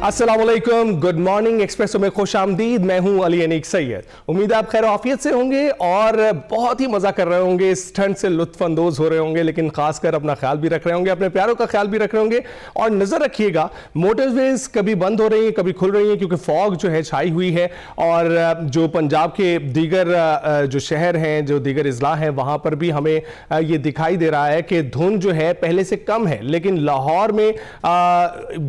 अस्सलाम वालेकुम, good morning espresso में खुश आमदीद। मैं हूं अली अनीक सैयद। उम्मीद है आप खैर आफियत से होंगे और बहुत ही मजा कर रहे होंगे, इस ठंड से लुत्फ अंदोज हो रहे होंगे, लेकिन खासकर अपना ख्याल भी रख रहे होंगे, अपने प्यारों का ख्याल भी रख रहे होंगे। और नजर रखिएगा, मोटरवेज कभी बंद हो रही हैं, कभी खुल रही हैं, क्योंकि फॉग जो है छाई हुई है। और जो पंजाब के दीगर जो शहर हैं, जो दीगर इजला हैं, वहां पर भी हमें ये दिखाई दे रहा है कि धुंध जो है पहले से कम है, लेकिन लाहौर में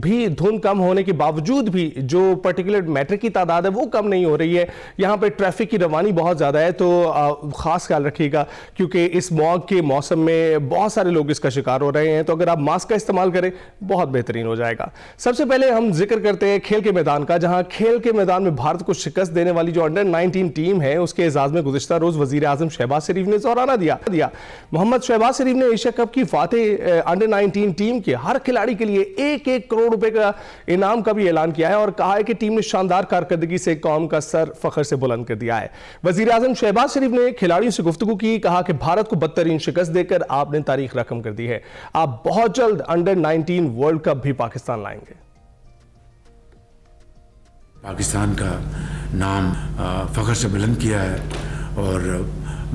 भी धुंध कम होने के बावजूद भी जो पर्टिकुलर मैटर की तादाद है वो कम नहीं हो रही है। यहाँ पे ट्रैफिक की रवानी बहुत ज़्यादा है, तो खास ख्याल रखिएगा, क्योंकि इस स्मॉग के मौसम में बहुत सारे लोग इसका शिकार हो रहे हैं। तो अगर आप मास्क का इस्तेमाल करें बहुत बेहतरीन हो जाएगा। सबसे पहले हम जिक्र करते हैं खेल के मैदान का, जहाँ खेल के मैदान में भारत को शिकस्त देने वाली जो अंडर 19 टीम है उसके एजाज में गुज़िश्ता रोज वजीर आजम शहबाज शरीफ ने जोराना दिया। मोहम्मद शहबाज शरीफ ने एशिया कप की फातेह अंडर 19 टीम के हर खिलाड़ी के लिए 1-1 करोड़ रुपए का इनाम का भी ऐलान किया है और कहा है कि टीम ने शानदार कारकर्दगी से कौम का सर फख्र से बुलंद कर दिया है। वजीर आजम शहबाज शरीफ ने खिलाड़ियों से गुफ्तगू की, कहा कि भारत को बदतरीन शिकस्त देकर आपने तारीख रकम कर दी है। आप बहुत जल्द अंडर 19 वर्ल्ड कप भी पाकिस्तान लाएंगे। पाकिस्तान का नाम फख्र से बुलंद किया है और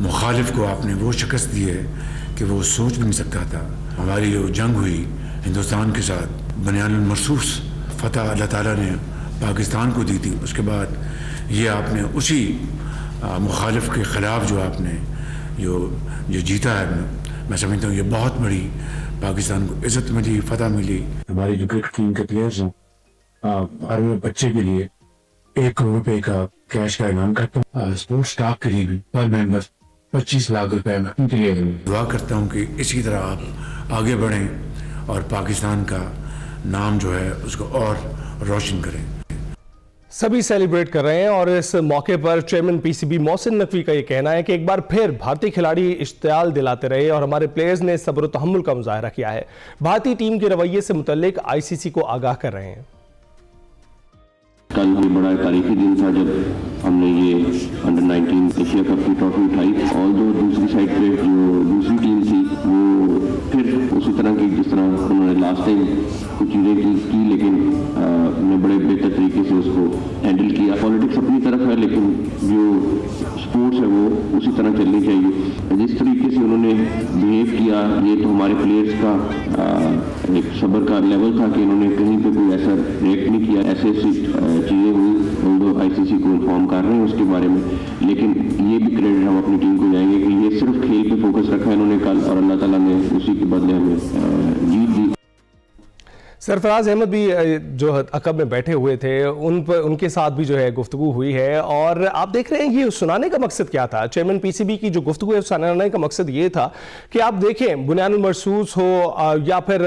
मुखालिफ को आपने वो शिकस्त दी है कि वो सोच भी नहीं सकता था। हमारी जो जंग हुई हिंदुस्तान के साथ, बुनियादुल मरसूस फतह अल्लाह ताला ने पाकिस्तान को दी थी। उसके बाद ये आपने उसी मुखालिफ के ख़िलाफ़ जो आपने जो जीता है, मैं समझता हूँ ये बहुत बड़ी पाकिस्तान को इज़्ज़त मिली, फतह मिली। हमारी जो क्रिकेट टीम के प्लेयर्स हैं, हर बच्चे के लिए 1 करोड़ रुपए का कैश का इनाम करता हूँ। स्पोर्ट्स स्टाफ के लिए भी पर मेंबर 25 लाख रुपए में के लिए दुआ करता हूँ कि इसी तरह आप आगे बढ़ें और पाकिस्तान का नाम जो है उसको और रोशन करें। सभी सेलिब्रेट कर रहे हैं और इस मौके पर चेयरमैन पीसीबी मोहसिन नकवी का यह कहना है कि एक बार फिर भारतीय खिलाड़ी इश्तियाल दिलाते रहे और हमारे प्लेयर्स ने सब्र तहम्मुल का मुजाहरा किया है। भारतीय टीम के रवैये से मुतल्लिक आईसीसी को आगाह कर रहे हैं। कल भी बड़ा तारीखी दिन था जब हमने ये अंडर 19 एशिया कप की ट्रॉफी उठाई। और जो दूसरी साइड पे जो दूसरी टीम थी वो फिर उसी तरह की जिस तरह उन्होंने लास्ट टाइम कुछ चीज़ें की लेकिन उन्होंने बड़े बेहतर तरीके से उसको हैंडल किया। पॉलिटिक्स अपनी तरफ है लेकिन जो स्पोर्ट्स है वो उसी तरह चलनी चाहिए। जिस तरीके से उन्होंने बिहेव किया, ये तो हमारे प्लेयर्स का एक सब्र का लेवल था कि इन्होंने कहीं पे कोई ऐसा रिएक्ट नहीं किया। ऐसे चीज़ें हुई, उनको आईसीसी को इन्फॉर्म कर रहे हैं उसके बारे में, लेकिन ये भी क्रेडिट हम अपनी टीम को जाएंगे कि ये सिर्फ खेल पे फोकस रखा है इन्होंने कल, और अल्लाह ताला ने उसी के बदले हमें जीत दी। सरफराज अहमद भी जो अकब में बैठे हुए थे उनके साथ भी जो है गुफ्तगू हुई है और आप देख रहे हैं ये सुनाने का मकसद क्या था। चेयरमैन पीसीबी की जो गुफ्तगू है सुनाने का मकसद ये था कि आप देखें बुनियादुल मरसूस हो या फिर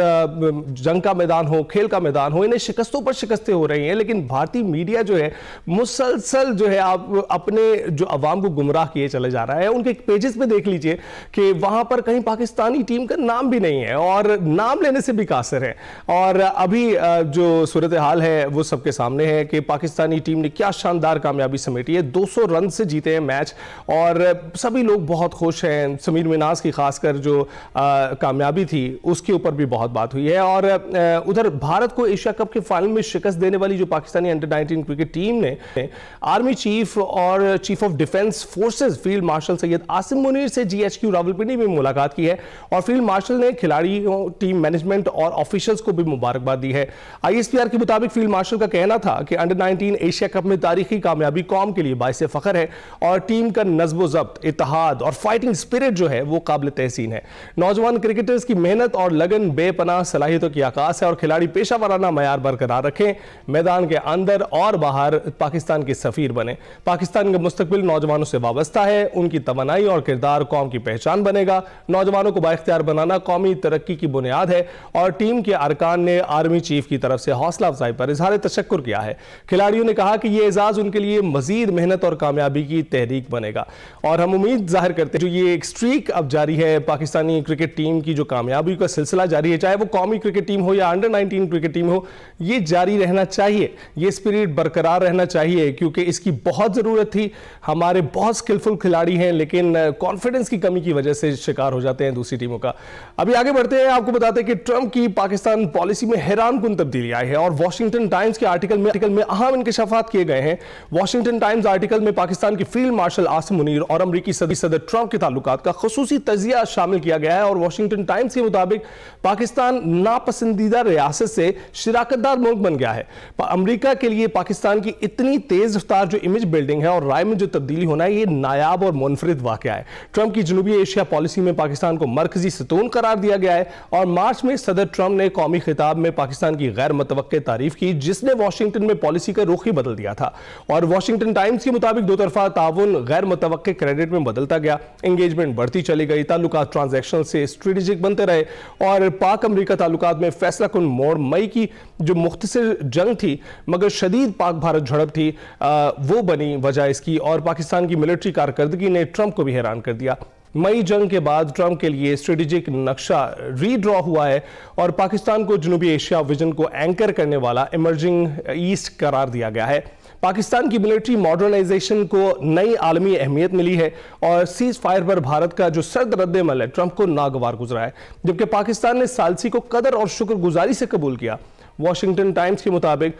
जंग का मैदान हो, खेल का मैदान हो, इन्हें शिकस्तों पर शिकस्तें हो रही हैं, लेकिन भारतीय मीडिया जो है मुसलसल जो है आप अपने जो अवाम को गुमराह किए चले जा रहा है। उनके पेजेस पे देख लीजिए कि वहां पर कहीं पाकिस्तानी टीम का नाम भी नहीं है और नाम लेने से भी कासिर है। और अभी जो सूरत हाल है वो सबके सामने है कि पाकिस्तानी टीम ने क्या शानदार कामयाबी समेटी है, 200 रन से जीते हैं मैच और सभी लोग बहुत खुश हैं। समीर मिनाज की खासकर जो कामयाबी थी उसके ऊपर भी बहुत बात हुई है। और उधर भारत को एशिया कप के फाइनल में शिकस्त देने वाली जो पाकिस्तानी अंडर 19 क्रिकेट टीम ने आर्मी चीफ और chief of defence forces field marshal Syed Asim Munir से GHQ रावलपिंडी में मुलाकात की है और फील्ड मार्शल ने खिलाड़ियों, टीम मैनेजमेंट और ऑफिशियल्स को भी मुबारकबाद दी है। ISPR के मुताबिक फील्ड मार्शल का कहना था कि अंडर 19 एशिया कप में तारीखी कामयाबी कौम के लिए बाइस फख्र है और टीम का नज़्म ज़ब्त, इत्तेहाद और फाइटिंग स्पिरिट जो है वो काबिल तहसीन है। नौजवान क्रिकेटर्स की मेहनत और लगन बेपनाह सलाहियतों की आकाश है और खिलाड़ी पेशा वाराना मयार बरकरार रखें, मैदान के अंदर और बाहर पाकिस्तान के सफीर बने। पाकिस्तान का मुस्तकबिल नौजवानों से वाबस्ता है, उनकी तमन्नाई और किरदार कौम की पहचान बनेगा। नौजवानों को बाइख्तियार बनाना कौमी तरक्की की बुनियाद है और टीम के अरकान ने आर्मी चीफ की तरफ से हौसला अफजाई पर इजहार तशक्कुर किया है। खिलाड़ियों ने कहा कि यह एजाज उनके लिए मजीद मेहनत और कामयाबी की तहरीक बनेगा और हम उम्मीद जाहिर करते हैं जो ये एक स्ट्रीक अब जारी है, पाकिस्तानी क्रिकेट टीम की जो कामयाबी का सिलसिला जारी है, चाहे वो कौमी क्रिकेट टीम हो या अंडर 19 क्रिकेट टीम हो, ये जारी रहना चाहिए, ये स्पिरिट बरकरार रहना चाहिए क्योंकि इसकी बहुत ज़रूरत थी। हमारे बहुत स्किलफुल खिलाड़ी हैं लेकिन कॉन्फिडेंस की कमी की वजह से शिकार हो जाते हैं दूसरी टीमों का। अभी आगे बढ़ते हैं, आपको बताते हैं कि ट्रंप की पाकिस्तान पॉलिसी पॉलिसी में हैरानकुन तब्दीली आई है और वॉशिंगटन टाइम्स के आर्टिकल में अहम इंकशाफात किए गए हैं। वॉशिंगटन टाइम्स आर्टिकल में पाकिस्तान के फील्ड मार्शल आसिम मुनीर और अमरीकी सदर ट्रंप के ताल्लुकात का खुसूसी तजिया शामिल किया गया है और वॉशिंगटन टाइम्स के मुताबिक पाकिस्तान नापसंदीदा रियासत से शिराकतदार मुल्क बन गया है। अमरीका के लिए पाकिस्तान की इतनी तेज रफ्तार जो इमेज बिल्डिंग है और राय में जो तब्दीली होना है, ये नायाब और मुनफरिद वाकया है। ट्रंप की जनूबी एशिया पॉलिसी में पाकिस्तान को मरकजी सतून करार दिया गया है और मार्च में सदर ट्रंप ने कौमी खिताब में पाकिस्तान की गैर मुतवक्के तारीफ की, जिसने वॉशिंगटन में पॉलिसी का रुख ही बदल दिया था। और वॉशिंगटन टाइम्स के मुताबिक दो तरफा ताउन गैर मुतवक्के क्रेडिट में बदलता गया, एंगेजमेंट बढ़ती चली गई, ताल्लुकात ट्रांजैक्शन से स्ट्रेटेजिक बनते रहे और पाक अमरीका ताल्लुकात में फैसला कुन मोड़ मई की जो मुख्तसर जंग थी मगर शदीद पाक भारत झड़प थी, वो बनी वजह इसकी। और पाकिस्तान की मिलिट्री कारकर्दगी ने ट्रंप को भी हैरान कर दिया। मई जंग के बाद ट्रंप के लिए स्ट्रेटेजिक नक्शा रीड्रॉ हुआ है और पाकिस्तान को जनूबी एशिया विजन को एंकर करने वाला इमर्जिंग ईस्ट करार दिया गया है। पाकिस्तान की मिलिट्री मॉडर्नाइजेशन को नई आलमी अहमियत मिली है और सीज फायर पर भारत का जो सर्द रद्द-ए-अमल है ट्रंप को नागवार गुजरा है, जबकि पाकिस्तान ने सालसी को कदर और शुक्रगुजारी से कबूल किया। वॉशिंगटन टाइम्स के मुताबिक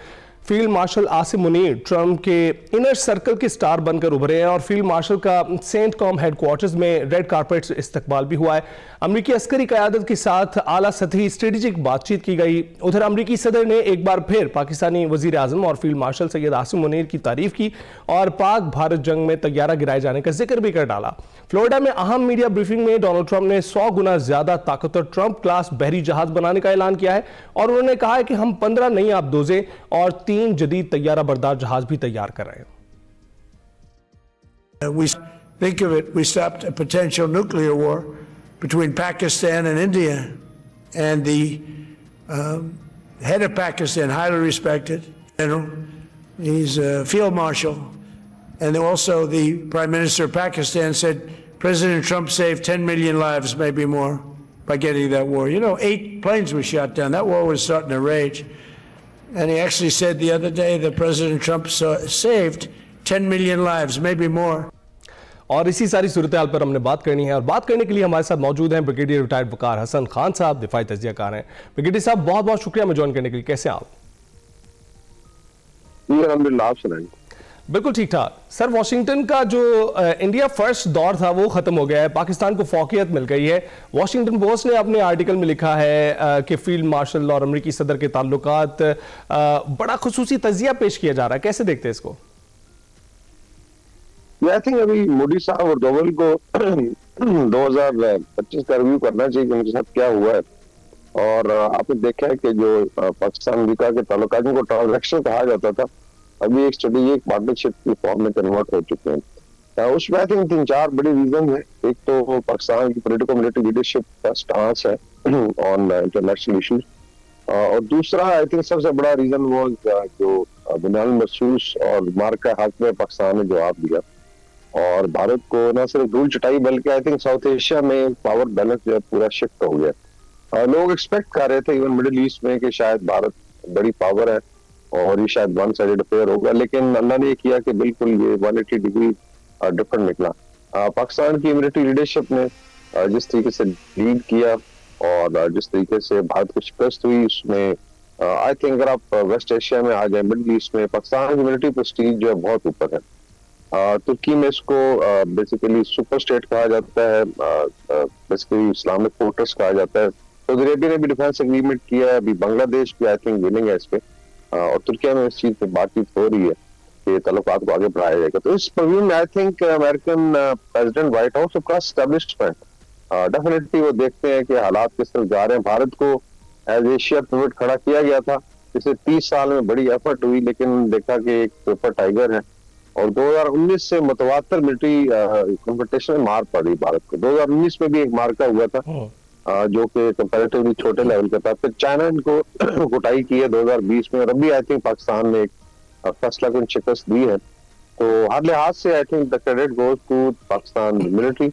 field marshal Asim Munir Trump के इनर सर्कल के स्टार बनकर उभरे हैं और फील्ड मार्शल का सेंट कॉम हेडक्वार्टर्स में रेड कारपेट इस्तकबाल भी हुआ है। अमरीकी अस्करी क़यादत के साथ आला सतही स्ट्रेटेजिक बातचीत की गई। उधर अमरीकी सदर ने एक बार फिर पाकिस्तानी वजीर आजम और फील्ड मार्शल सैयद आसिम मुनीर की तारीफ की और पाक भारत जंग में तैयारा गिराए जाने का जिक्र भी कर डाला। फ्लोरिडा में अहम मीडिया ब्रीफिंग में डोनाल्ड ट्रंप ने 100 गुना ज्यादा ताकतवर ट्रंप क्लास बहरी जहाज बनाने का ऐलान किया है और उन्होंने कहा है कि हम 15 नई आबदोजें और 3 जदीद तैयारा बरदार जहाज भी तैयार कर रहे हैं। We think of it, we stopped a potential nuclear war between Pakistan and India, and the head of Pakistan, highly respected general, he's a field marshal, and also the Prime Minister of Pakistan said President Trump saved 10 million lives, maybe more, by getting that war. You know, 8 planes were shot down. That war was starting to rage. And he actually said the other day that President Trump saved 10 million lives, maybe more. और इसी सारी सूरत हाल पर हमने बात करनी है और बात करने के लिए हमारे साथ मौजूद हैं ब्रिगेडियर रिटायर्ड वकार हसन खान साहब, दिफाई तजियाकार हैं। ब्रिगेडियर साहब, बहुत बहुत शुक्रिया हमें ज्वाइन करने के लिए। कैसे हैं आप? अल्हम्दुलिल्लाह, आप सुनाइए। बिल्कुल ठीक ठाक सर। वॉशिंगटन का जो इंडिया फर्स्ट दौर था वो खत्म हो गया है, पाकिस्तान को फौकियत मिल गई है। वॉशिंगटन पोस्ट ने अपने आर्टिकल में लिखा है कि फील्ड मार्शल और अमेरिकी सदर के ताल्लुकात बड़ा खुसूसी तजिया पेश किया जा रहा है, कैसे देखते हैं इसको? आई थिंक अभी मोदी साहब और डोवल को 2025 का रिव्यू करना चाहिए कि उनके साथ क्या हुआ है। और आपने देखा है कि जो पाकिस्तान अमेरिका के ताल्लुकात को ट्रांजैक्शन कहा जाता था, अभी एक स्ट्रेटेजिक पार्टनरशिप की फॉर्म में कन्वर्ट हो चुके हैं। उसमें आई थिंक 3-4 बड़े रीजन है। एक तो पाकिस्तान की पॉलिटिकल मिलिट्री लीडरशिप का स्टांस है ऑन इंटरनेशनल इश्यूज, और दूसरा आई थिंक सबसे बड़ा रीजन वो जो बुनियादी महसूस और मार्क का हक में पाकिस्तान ने जवाब दिया और भारत को न सिर्फ धूल चटाई बल्कि आई थिंक साउथ एशिया में पावर बैलेंस जो है पूरा शिफ्ट हो गया। लोग एक्सपेक्ट कर रहे थे इवन मिडिल ईस्ट में कि शायद भारत बड़ी पावर है और ये शायद वन साइडेड अफेयर होगा, लेकिन अल्लाह ने ये किया कि बिल्कुल ये 180 डिग्री डिफरेंट निकला। पाकिस्तान की मिलिट्री लीडरशिप ने जिस तरीके से लीड किया और जिस तरीके से भारत को शिकस्त हुई, उसमें आई थिंक अगर आप वेस्ट एशिया में आ जाए, मिडिल ईस्ट में पाकिस्तान की मिलिट्री प्रेस्टीज जो है बहुत ऊपर है। तुर्की में इसको बेसिकली सुपर स्टेट कहा जाता है, बेसिकली इस्लामिक फोर्ट्रेस कहा जाता है। सऊदी अरेबिया ने भी डिफेंस एग्रीमेंट किया है, अभी बांग्लादेश भी आई थिंक विनिंग है इस पे, और तुर्किया में इस चीज पे बातचीत हो रही है कि ताल्लुकात को आगे बढ़ाया जाएगा। तो इस प्रव्यू में I think American president white house और एस्टैब्लिशमेंट डेफिनेटली वो देखते हैं कि हालात किस तरफ जा रहे हैं। भारत को एज एशिया पिवट खड़ा किया गया था, पिछले 30 साल में बड़ी एफर्ट हुई, लेकिन देखा कि एक सुपर टाइगर है और 2019 से मुतवातर मिलिट्री कॉम्पिटिशन में मार पड़ी भारत को। 2019 में भी एक मार्का हुआ था जो कि कंपैरेटिवली छोटे लेवल का था, फिर चाइना इनको कुटाई की है 2020 में, और अभी आई थिंक पाकिस्तान ने एक फैसला कुन शिकस्त दी है। तो हर लिहाज से I think the credit goes to Pakistan military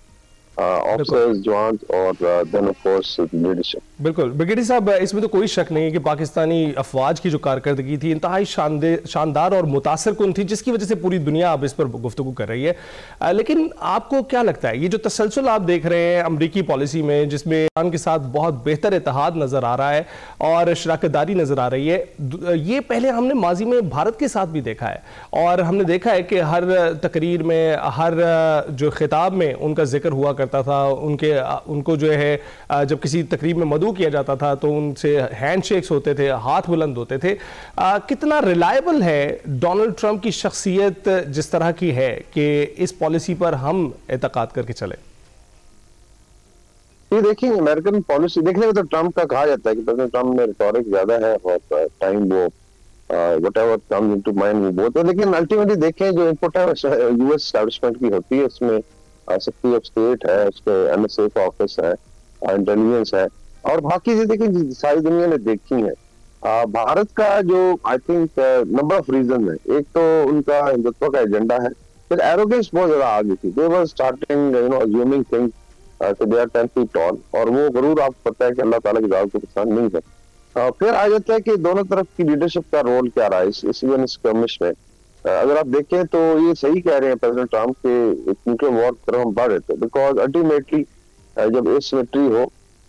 officers, जवान और देन ऑफ कोर्स लीडरशिप। बिल्कुल ब्रिगेडियर साहब, इसमें तो कोई शक नहीं है कि पाकिस्तानी अफवाज की जो कारकर्दगी थी इंतहाई शानदार और मुतासर कुन थी, जिसकी वजह से पूरी दुनिया अब इस पर गुफ्तगू कर रही है। लेकिन आपको क्या लगता है, ये जो तसलसल आप देख रहे हैं अमरीकी पॉलिसी में, जिसमें ईरान के साथ बहुत बेहतर इत्तेहाद नजर आ रहा है और शराकतदारी नजर आ रही है, ये पहले हमने माजी में भारत के साथ भी देखा है और हमने देखा है कि हर तकरीर में, हर जो खिताब में उनका जिक्र हुआ करता था, उनको जो है जब किसी तकरीब में मदऊ किया जाता था तो उनसे हैंडशेक्स होते थे, हाथ बुलंद होते थे। कितना रिलायबल है डोनाल्ड ट्रंप की शख्सियत जिस तरह की है कि इस पॉलिसी पर हम एतकाद करके चले? ये देखिए, अमेरिकन पॉलिसी देखने में तो ट्रंप का कहा जाता है कि प्रेसिडेंट ट्रंप में रिटोरिक ज्यादा है और टाइम वो व्हाटएवर कम्स इनटू माइंड वो बोलते हैं, लेकिन अल्टीमेटली देखें जो इनपुट है यूएस एस्टैब्लिशमेंट की होती है, उसमें सेक्रेटरी ऑफ स्टेट है, उसके एनएसए का ऑफिस है, इंटेलिजेंस है और बाकी चीजें देखिए सारी दुनिया ने देखी है। भारत का जो I think number of reason है, एक तो उनका हिंदुत्व का एजेंडा है, फिर एरोगेंस बहुत ज्यादा आ गई थी, दे वर स्टार्टिंग अज्यूमिंग थिंग्स कि दे आर 10 feet tall, और वो जरूर आपको पता है कि अल्लाह ताला की जात के पसंद नहीं है। फिर आ जाता है कि दोनों तरफ की लीडरशिप का रोल क्या रहा है इस स्कर्मिश में। अगर आप देखें तो ये सही कह रहे हैं प्रेसिडेंट ट्रंप के न्यूक्लियर वॉर की तरफ हम बढ़ रहे थे, बिकॉज अल्टीमेटली जब एसिमेट्री हो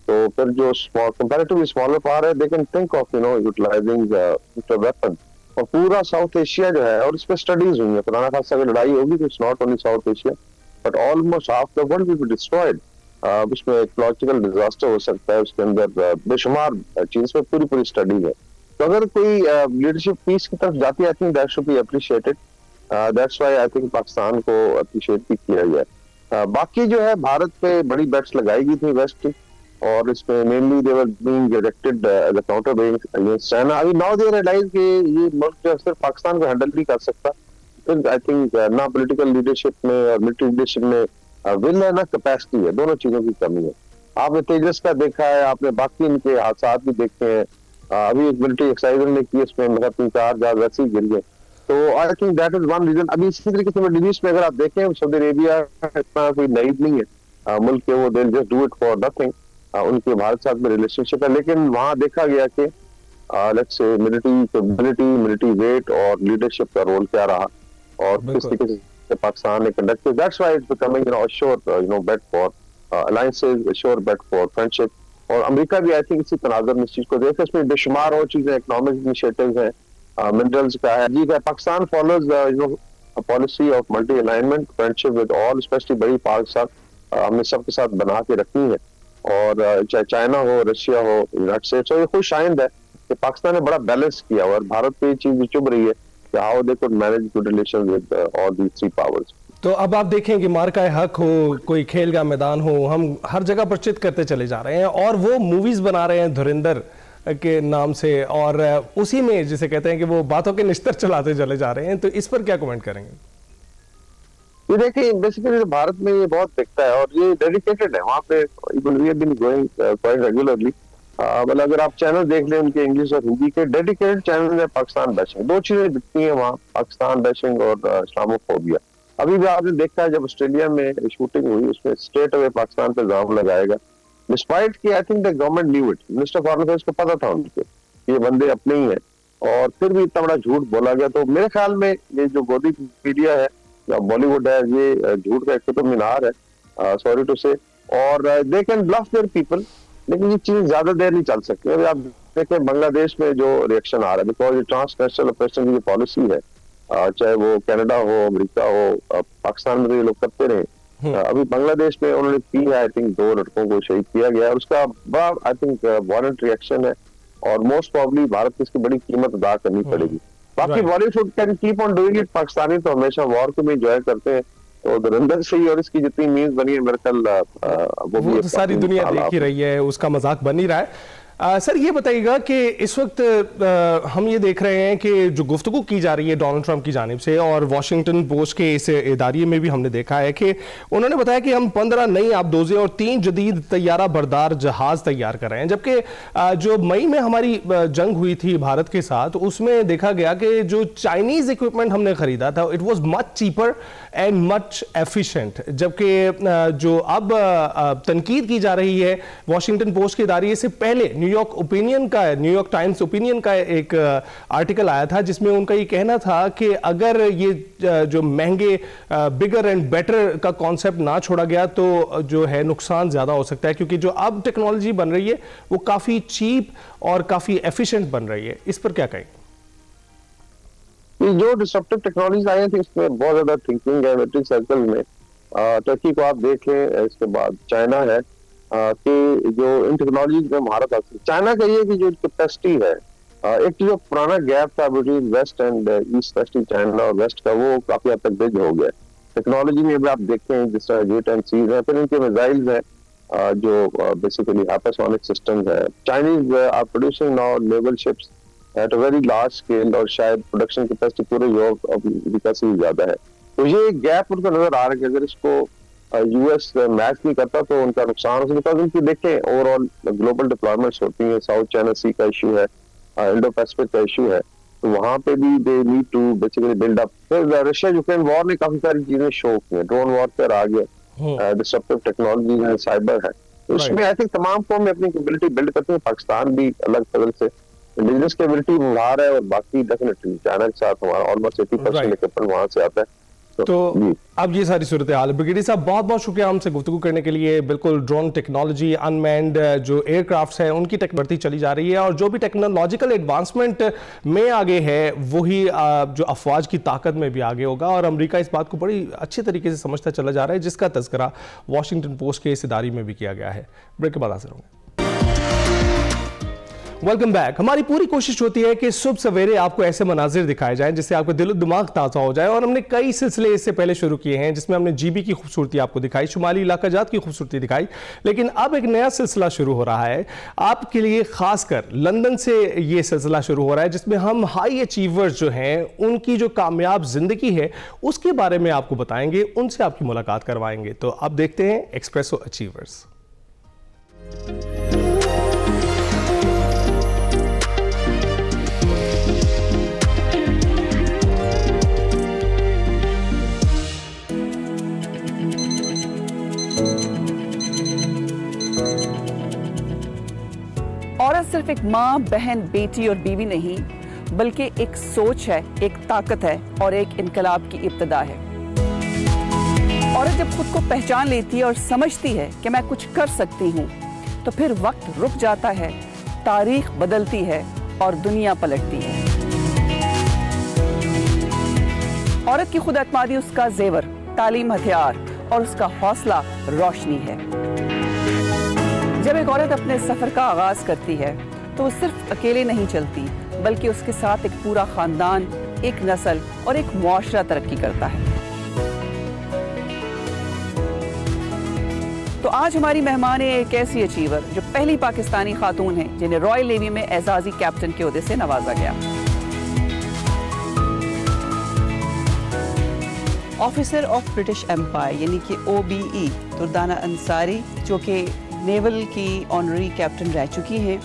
तो फिर जो कंपैरेटिवली स्मॉलर पावर है they can think of utilizing nuclear weapon, और पूरा साउथ एशिया जो है, और इस पर स्टडीज हुई है, पुराना खासा अगर लड़ाई होगी तो it's not only south Asia but almost half the world will be destroyed. उसमें इकोलॉजिकल डिजास्टर हो सकता है, उसके अंदर बेशुमार चीज पे पूरी स्टडी है। तो अगर कोई लीडरशिप पीस की तरफ जाती है, आई think that should be appreciated, that's why I think Pakistan को अप्रिशिएट भी किया गया। बाकी जो है भारत पे बड़ी बेट्स लगाई गई थी वेस्ट की, और इसमें mainly they were being directed as a counter being against China. अभी नाउ दे रियलाइज कि ये मुल्क जो सिर्फ पाकिस्तान को हैंडल नहीं कर सकता, फिर आई थिंक ना पॉलिटिकल लीडरशिप में और मिलिट्री लीडरशिप में विल है ना कैपेसिटी है, दोनों चीजों की कमी है। आपने तेजस का देखा है, आपने बाकी इनके हादसा भी देखे हैं, अभी एक मिलिट्री एक्सरसाइज ने की, इसमें मतलब 3-4 जहाज वैसे ही गिर गए। तो I think that is one reason. अभी इसी तरीके से मिडिल ईस्ट में अगर आप देखें, सऊदी अरेबिया इतना कोई नाइव नहीं है मुल्क के, वो they just do it for nothing, उनके भारत साथ में रिलेशनशिप है, लेकिन वहां देखा गया कि लेट्स से मिलिट्री वेट और लीडरशिप का रोल क्या रहा और किस तरीके से पाकिस्तान ने conduct, that's why it's becoming a sure bet for alliances, sure bet for friendship. और अमेरिका भी आई थिंक इसी तनाज़ुर में इस चीज को देखे, इसमें बेशुमार और चीजें, इकोनॉमिक इनिशिएटिव्स हैं, मिनरल्स का है, जी का Pakistan follows policy of multi alignment, friendship with all, specially बड़ी पार्क के साथ हमने सबके साथ बना के रखनी है, और चाहे चाइना हो, रशिया हो, यूनाइटेड स्टेट्स हो। ये खुश आइंद है कि पाकिस्तान ने बड़ा बैलेंस किया, और भारत पे ये चीज चुभ रही है कि how they could manage good relation with all the three powers. तो अब आप देखें कि मार्का हक हो, कोई खेल का मैदान हो, हम हर जगह पर चित करते चले जा रहे हैं, और वो मूवीज बना रहे हैं धुरंधर के नाम से, और उसी में जिसे कहते हैं कि वो बातों के निस्तर चलाते चले जा रहे हैं। तो इस पर क्या कमेंट करेंगे? ये देखिए, बेसिकली भारत में ये बहुत दिखता है और ये डेडिकेटेड है, वहाँ पे even we have been going quite regularly. मतलब अगर आप चैनल देख लें उनके इंग्लिश और हिंदी के, डेडिकेटेड चैनल है पाकिस्तान बैशिंग। दो चीजें दिखती हैं वहाँ, पाकिस्तान बैशिंग और इस्लामोफोबिया। अभी भी आपने देखा है जब ऑस्ट्रेलिया में शूटिंग हुई, उसमें स्ट्रेट अवे पाकिस्तान पे इल्जाम लगाएगा, डिस्पाइट कि आई think the government knew it, minister foreign affairs को पता था उनके ये बंदे अपने ही हैं, और फिर भी इतना बड़ा झूठ बोला गया। तो मेरे ख्याल में ये जो गोदी मीडिया है या बॉलीवुड है, ये झूठ का एक तो मीनार है, सॉरी टू से, और they can bluff their people, लेकिन ये चीज ज्यादा देर नहीं चल सकती। अभी आप देखें बांग्लादेश में जो रिएक्शन आ रहा है, बिकॉज ये ट्रांसनेशनल ऑपरेशन की जो पॉलिसी है, चाहे वो कनाडा हो, अमेरिका हो, पाकिस्तान में तो ये लोग करते रहे। अभी बांग्लादेश में उन्होंने की है, आई थिंक 2 लड़कों को शहीद किया गया, और उसका बड़ा आई थिंक वायलेंट रिएक्शन है, और मोस्ट प्रॉब्ली भारत को इसकी बड़ी कीमत अदा करनी पड़ेगी। बाकी Bollywood can keep on doing it, Pakistani तो हमेशा वॉर को भी एंजॉय करते हैं, तो धुरंधर से ही और इसकी जितनी मीम्स बनी है मेरे ख्याल वो भी सारी दुनिया देख ही रही है, उसका मजाक बन ही रहा है। सर ये बताइएगा कि इस वक्त हम ये देख रहे हैं कि जो गुफ्तगू की जा रही है डोनाल्ड ट्रंप की जानिब से, और वॉशिंगटन पोस्ट के इस इदारे में भी हमने देखा है कि उन्होंने बताया कि हम 15 नई आबदोज़ें और 3 जदीद तैयारा बरदार जहाज तैयार कर रहे हैं। जबकि जो मई में हमारी जंग हुई थी भारत के साथ, उसमें देखा गया कि जो चाइनीज़ इक्विपमेंट हमने खरीदा था it was much cheaper and much efficient. जबकि जो अब तनकीद की जा रही है वॉशिंगटन पोस्ट के इदारे से, पहले न्यूयॉर्क टाइम्स ओपिनियन का एक आर्टिकल आया था जिसमें उनका ये कहना था कि अगर ये जो महंगे बिगर एंड बेटर का कॉन्सेप्ट ना छोड़ा गया तो जो है नुकसान ज्यादा हो सकता है, क्योंकि जो अब टेक्नोलॉजी बन रही है वो काफी चीप और काफी एफिशिएंट बन रही है। इस पर क्या कहें? जो डिस्ट्रप्टिव टेक्नोलॉजीज आई थी इसमें बहुत ज्यादा थिंकिंग है मैट्रिक सर्कल में। टर्की को आप देख लें, इसके बाद चाइना है कि जो इन टेक्नोलॉजीज में महारत हासिल। चाइना का ये कि जो कैपेसिटी है, एक तो जो पुराना गैप था between west and east, specially China और वेस्ट का, वो काफी हद तक ब्रिज हो गया। टेक्नोलॉजी में भी आप देखते हैं जिस तरह J-10C है, फिर इनके मिसाइल्स हैं जो बेसिकली हाइपरसोनिक सिस्टम है। Chinese are producing now naval ships at a very large scale, और शायद प्रोडक्शन कैपेसिटी पूरे यूरोप अमेरिका से भी ज्यादा है। तो ये गैप उनको नजर आ रहा है कि अगर इसको यूएस मैच नहीं करता तो उनका नुकसान हो सकता है। उनकी देखें ओवरऑल ग्लोबल डिप्लॉयमेंट्स होती हैं, साउथ चाइना सी का इशू है, इंडो पैसिफिक का इशू है, तो वहां पे भी they need to basically build up. फिर रशिया यूक्रेन वॉर ने काफी सारी चीजें शो की हैं, ड्रोन वॉरफेयर आ गया, डिस्ट्रप्टिव टेक्नोलॉजी है, साइबर है, तो इसमें आई थिंक तमाम कौम अपनी कैपेबिलिटी बिल्ड करते हैं। पाकिस्तान भी अलग तरह से बिजनेस कैपेबिलिटी बढ़ा रहा है, और बाकी डेफिनेटली चाइना के साथ हमारा ऑलमोस्ट 80% इक्विपमेंट वहां से आता है। तो अब ये सारी सूरत हाल है। ब्रिगेडियर साहब बहुत बहुत शुक्रिया हमसे गुफ्तगू करने के लिए। बिल्कुल ड्रोन टेक्नोलॉजी, अनमैन्ड जो एयरक्राफ्ट्स हैं उनकी टेक बढ़ती चली जा रही है, और जो भी टेक्नोलॉजिकल एडवांसमेंट में आगे है वही जो अफवाज की ताकत में भी आगे होगा, और अमेरिका इस बात को बड़ी अच्छे तरीके से समझता चला जा रहा है, जिसका तज़किरा वॉशिंगटन पोस्ट के इस इदारे में भी किया गया है। ब्रेक के बाद हाजिर होंगे। Welcome back. हमारी पूरी कोशिश होती है कि सुबह सवेरे आपको ऐसे मनाजिर दिखाए जाएं जिससे आपका दिल दिमाग ताज़ा हो जाए, और हमने कई सिलसिले इससे पहले शुरू किए हैं जिसमें हमने जीबी की खूबसूरती आपको दिखाई, शुमाली इलाका जात की खूबसूरती दिखाई, लेकिन अब एक नया सिलसिला शुरू हो रहा है आपके लिए, खासकर लंदन से ये सिलसिला शुरू हो रहा है जिसमें हम हाई अचीवर्स जो हैं उनकी जो कामयाब जिंदगी है उसके बारे में आपको बताएंगे, उनसे आपकी मुलाकात करवाएंगे। तो अब देखते हैं एक्सप्रेसो अचीवर्स। औरत सिर्फ एक माँ, बहन, बेटी और बीवी नहीं, बल्कि एक सोच है, एक ताकत है और एक इनकलाब की इब्तिदा है। औरत जब खुद को पहचान लेती है और समझती है कि मैं कुछ कर सकती हूँ, तो फिर वक्त रुक जाता है, तारीख बदलती है और दुनिया पलटती है। औरत की खुद एतमादी उसका जेवर, तालीम हथियार और उसका हौसला रोशनी है। जब एक औरत अपने सफर का आगाज करती है तो वो सिर्फ अकेले नहीं चलती, बल्कि उसके साथ एक पूरा खानदान, एक नस्ल और एक मुआशरा तरक्की करता है। तो आज हमारी मेहमान है एक ऐसी अचीवर जो पहली पाकिस्तानी खातून है जिन्हें रॉयल नेवी में एजाजी कैप्टन के ओहदे से नवाजा गया। ऑफिसर ऑफ ब्रिटिश एम्पायर यानी कि OBE दुर्दाना अंसारी, जो कि नेवल की ऑनरी कैप्टन रह चुकी हैं,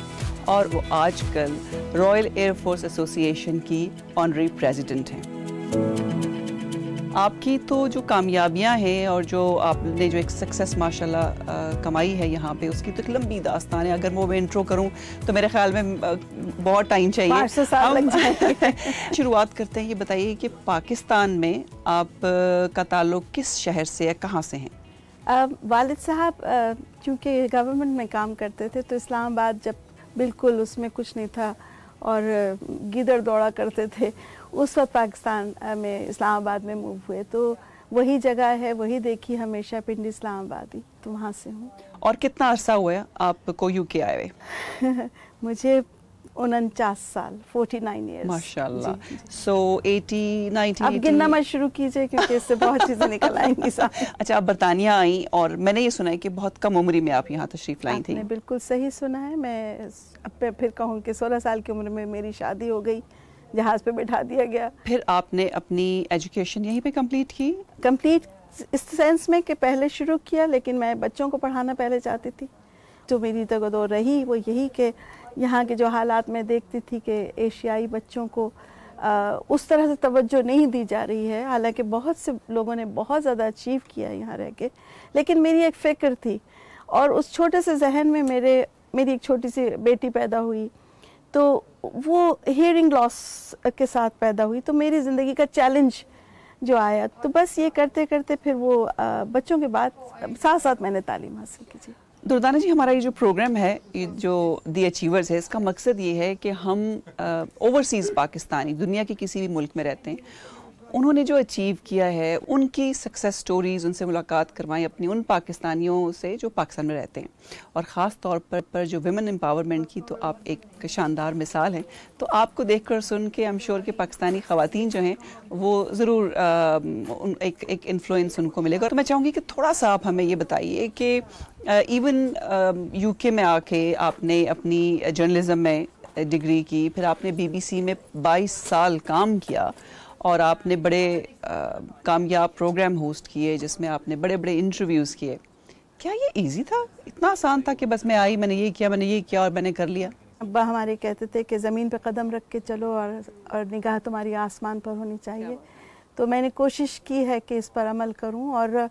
और वो आजकल रॉयल एयरफोर्स एसोसिएशन की ऑनरी प्रेसिडेंट हैं। आपकी तो जो कामयाबियां हैं और जो आपने जो एक सक्सेस माशाल्लाह कमाई है यहाँ पे, उसकी तो एक लंबी दास्तान है। अगर वो मैं इंट्रो करूँ तो मेरे ख्याल में बहुत टाइम चाहिए। शुरुआत करते हैं, ये बताइए कि पाकिस्तान में आप का ताल्लुक किस शहर से है, कहाँ से हैं? वालिद साहब क्योंकि गवर्नमेंट में काम करते थे तो इस्लामाबाद जब बिल्कुल उसमें कुछ नहीं था और गिदड़ दौड़ा करते थे, उस वक्त पाकिस्तान में इस्लामाबाद में मूव हुए, तो वही जगह है, वही देखी हमेशा, पिंडी इस्लामाबादी, तो वहाँ से हूँ। और कितना अरसा हुआ है आपको यूके आए हुए? मुझे 49 साल, 49 years। माशाल्लाह। सो 80, 90, अब गिनना मत शुरू कीजिए क्योंकि इससे बहुत चीज़ें निकल आएंगी साथ। अच्छा, आप बरतानिया आई और मैंने ये सुना है कि बहुत कम उम्र में आप यहाँ तशरीफ़ लाई थी। आपने बिल्कुल सही सुना है। मैं अब फिर कहूँ कि 16 साल की उम्र में मेरी शादी हो गई, जहाज़ पे बैठा दिया गया। फिर आपने अपनी एजुकेशन यहीं पे कंप्लीट की? कंप्लीट इस सेंस में कि पहले शुरू किया, लेकिन मैं बच्चों को पढ़ाना पहले चाहती थी। जो मेरी तगदो रही वो यही कि यहाँ के जो हालात मैं देखती थी कि एशियाई बच्चों को उस तरह से तवज्जो नहीं दी जा रही है। हालांकि बहुत से लोगों ने बहुत ज़्यादा अचीव किया यहाँ रह के, लेकिन मेरी एक फ़िक्र थी और उस छोटे से जहन में मेरी एक छोटी सी बेटी पैदा हुई, तो वो हियरिंग लॉस के साथ पैदा हुई। तो मेरी ज़िंदगी का चैलेंज जो आया, तो बस ये करते करते फिर वो बच्चों के बाद साथ साथ मैंने तालीम हासिल की। जी दुर्दाना जी, हमारा ये जो प्रोग्राम है, ये जो दी अचीवर्स है, इसका मकसद ये है कि हम ओवरसीज़ पाकिस्तानी दुनिया के किसी भी मुल्क में रहते हैं, उन्होंने जो अचीव किया है उनकी सक्सेस स्टोरीज़, उनसे मुलाकात करवाएं अपनी उन पाकिस्तानियों से जो पाकिस्तान में रहते हैं। और ख़ास तौर पर जो विमेन एम्पावरमेंट की तो आप एक शानदार मिसाल हैं। तो आपको देखकर सुन के आई एम श्योर कि पाकिस्तानी ख़वातीन जो हैं वो ज़रूर एक इन्फ्लुएंस उनको मिलेगा। तो मैं चाहूँगी कि थोड़ा सा आप हमें ये बताइए कि इवन यूके में आके आपने अपनी जर्नलिज़म में डिग्री की, फिर आपने BBC में 22 साल काम किया और आपने बड़े कामयाब प्रोग्राम होस्ट किए जिसमें आपने बड़े बड़े इंटरव्यूज़ किए। क्या ये इजी था? इतना आसान था कि बस मैं आई, मैंने ये किया और मैंने कर लिया? अब्बा हमारे कहते थे कि ज़मीन पे कदम रख के चलो और निगाह तुम्हारी आसमान पर होनी चाहिए। तो मैंने कोशिश की है कि इस पर अमल करूं, और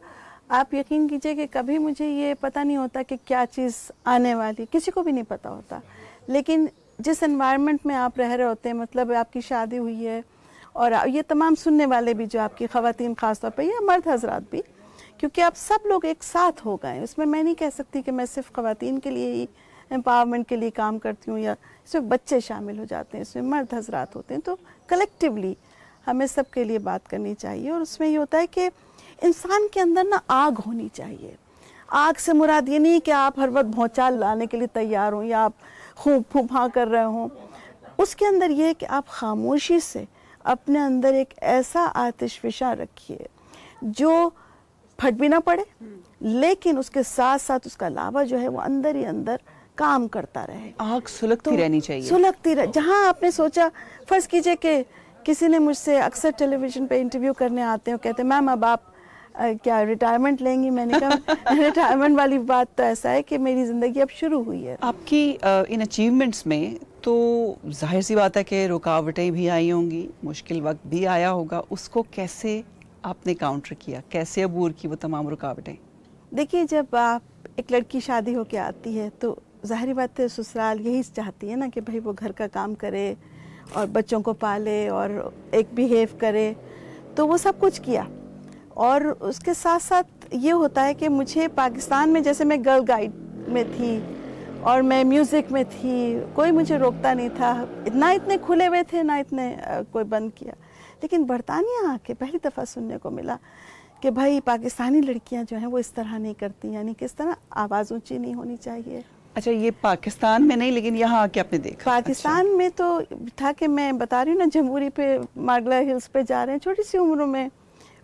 आप यकीन कीजिए कि कभी मुझे ये पता नहीं होता कि क्या चीज़ आने वाली, किसी को भी नहीं पता होता। लेकिन जिस एनवायरनमेंट में आप रह रहे होते हैं, मतलब आपकी शादी हुई है, और ये तमाम सुनने वाले भी जो आपकी ख़वातीन ख़ास तौर पर, या मर्द हजरात भी, क्योंकि आप सब लोग एक साथ हो गए। उसमें मैं नहीं कह सकती कि मैं सिर्फ ख़वातीन के लिए ही एम्पावरमेंट के लिए काम करती हूँ, या इसमें बच्चे शामिल हो जाते हैं, इसमें मर्द हजरात होते हैं। तो कलेक्टिवली हमें सब के लिए बात करनी चाहिए। और उसमें ये होता है कि इंसान के अंदर ना आग होनी चाहिए। आग से मुराद ये नहीं कि आप हर वक्त भौचाल लाने के लिए तैयार हों या आप खूब फूफा कर रहे हों। उसके अंदर ये है कि आप खामोशी से अपने अंदर एक ऐसा आतिशफिशा रखिए जो फट भी ना पड़े, लेकिन उसके साथ साथ उसका लावा जो है वो अंदर ही अंदर काम करता रहे। आग सुलगती रहनी चाहिए, सुलगती रहे। जहाँ आपने सोचा, फर्ज कीजिए कि किसी ने मुझसे, अक्सर टेलीविजन पे इंटरव्यू करने आते हैं, कहते हैं मैम अब आप क्या रिटायरमेंट लेंगी? मैंने कहा रिटायरमेंट वाली बात तो ऐसा है कि मेरी ज़िंदगी अब शुरू हुई है। आपकी इन अचीवमेंट्स में तो जाहिर सी बात है कि रुकावटें भी आई होंगी, मुश्किल वक्त भी आया होगा। उसको कैसे आपने काउंटर किया, कैसे अबूर की वो तमाम रुकावटें? देखिए, जब आप एक लड़की शादी होके आती है तो ज़ाहिर बात है ससुराल यही चाहती है ना कि भाई वो घर का काम करे और बच्चों को पाले और एक बिहेव करे। तो वो सब कुछ किया, और उसके साथ साथ ये होता है कि मुझे पाकिस्तान में, जैसे मैं गर्ल गाइड में थी और मैं म्यूज़िक में थी, कोई मुझे रोकता नहीं था, इतने खुले हुए थे ना इतने कोई बंद किया। लेकिन बरतानिया आके पहली दफ़ा सुनने को मिला कि भाई पाकिस्तानी लड़कियां जो हैं वो इस तरह नहीं करती, यानी कि इस तरह आवाज़ ऊंची नहीं होनी चाहिए। अच्छा, ये पाकिस्तान में नहीं, लेकिन यहाँ आके आपने देखा? पाकिस्तान में तो था कि मैं बता रही हूँ ना, जमहूरी पे मागला हिल्स पे जा रहे हैं छोटी सी उम्र में,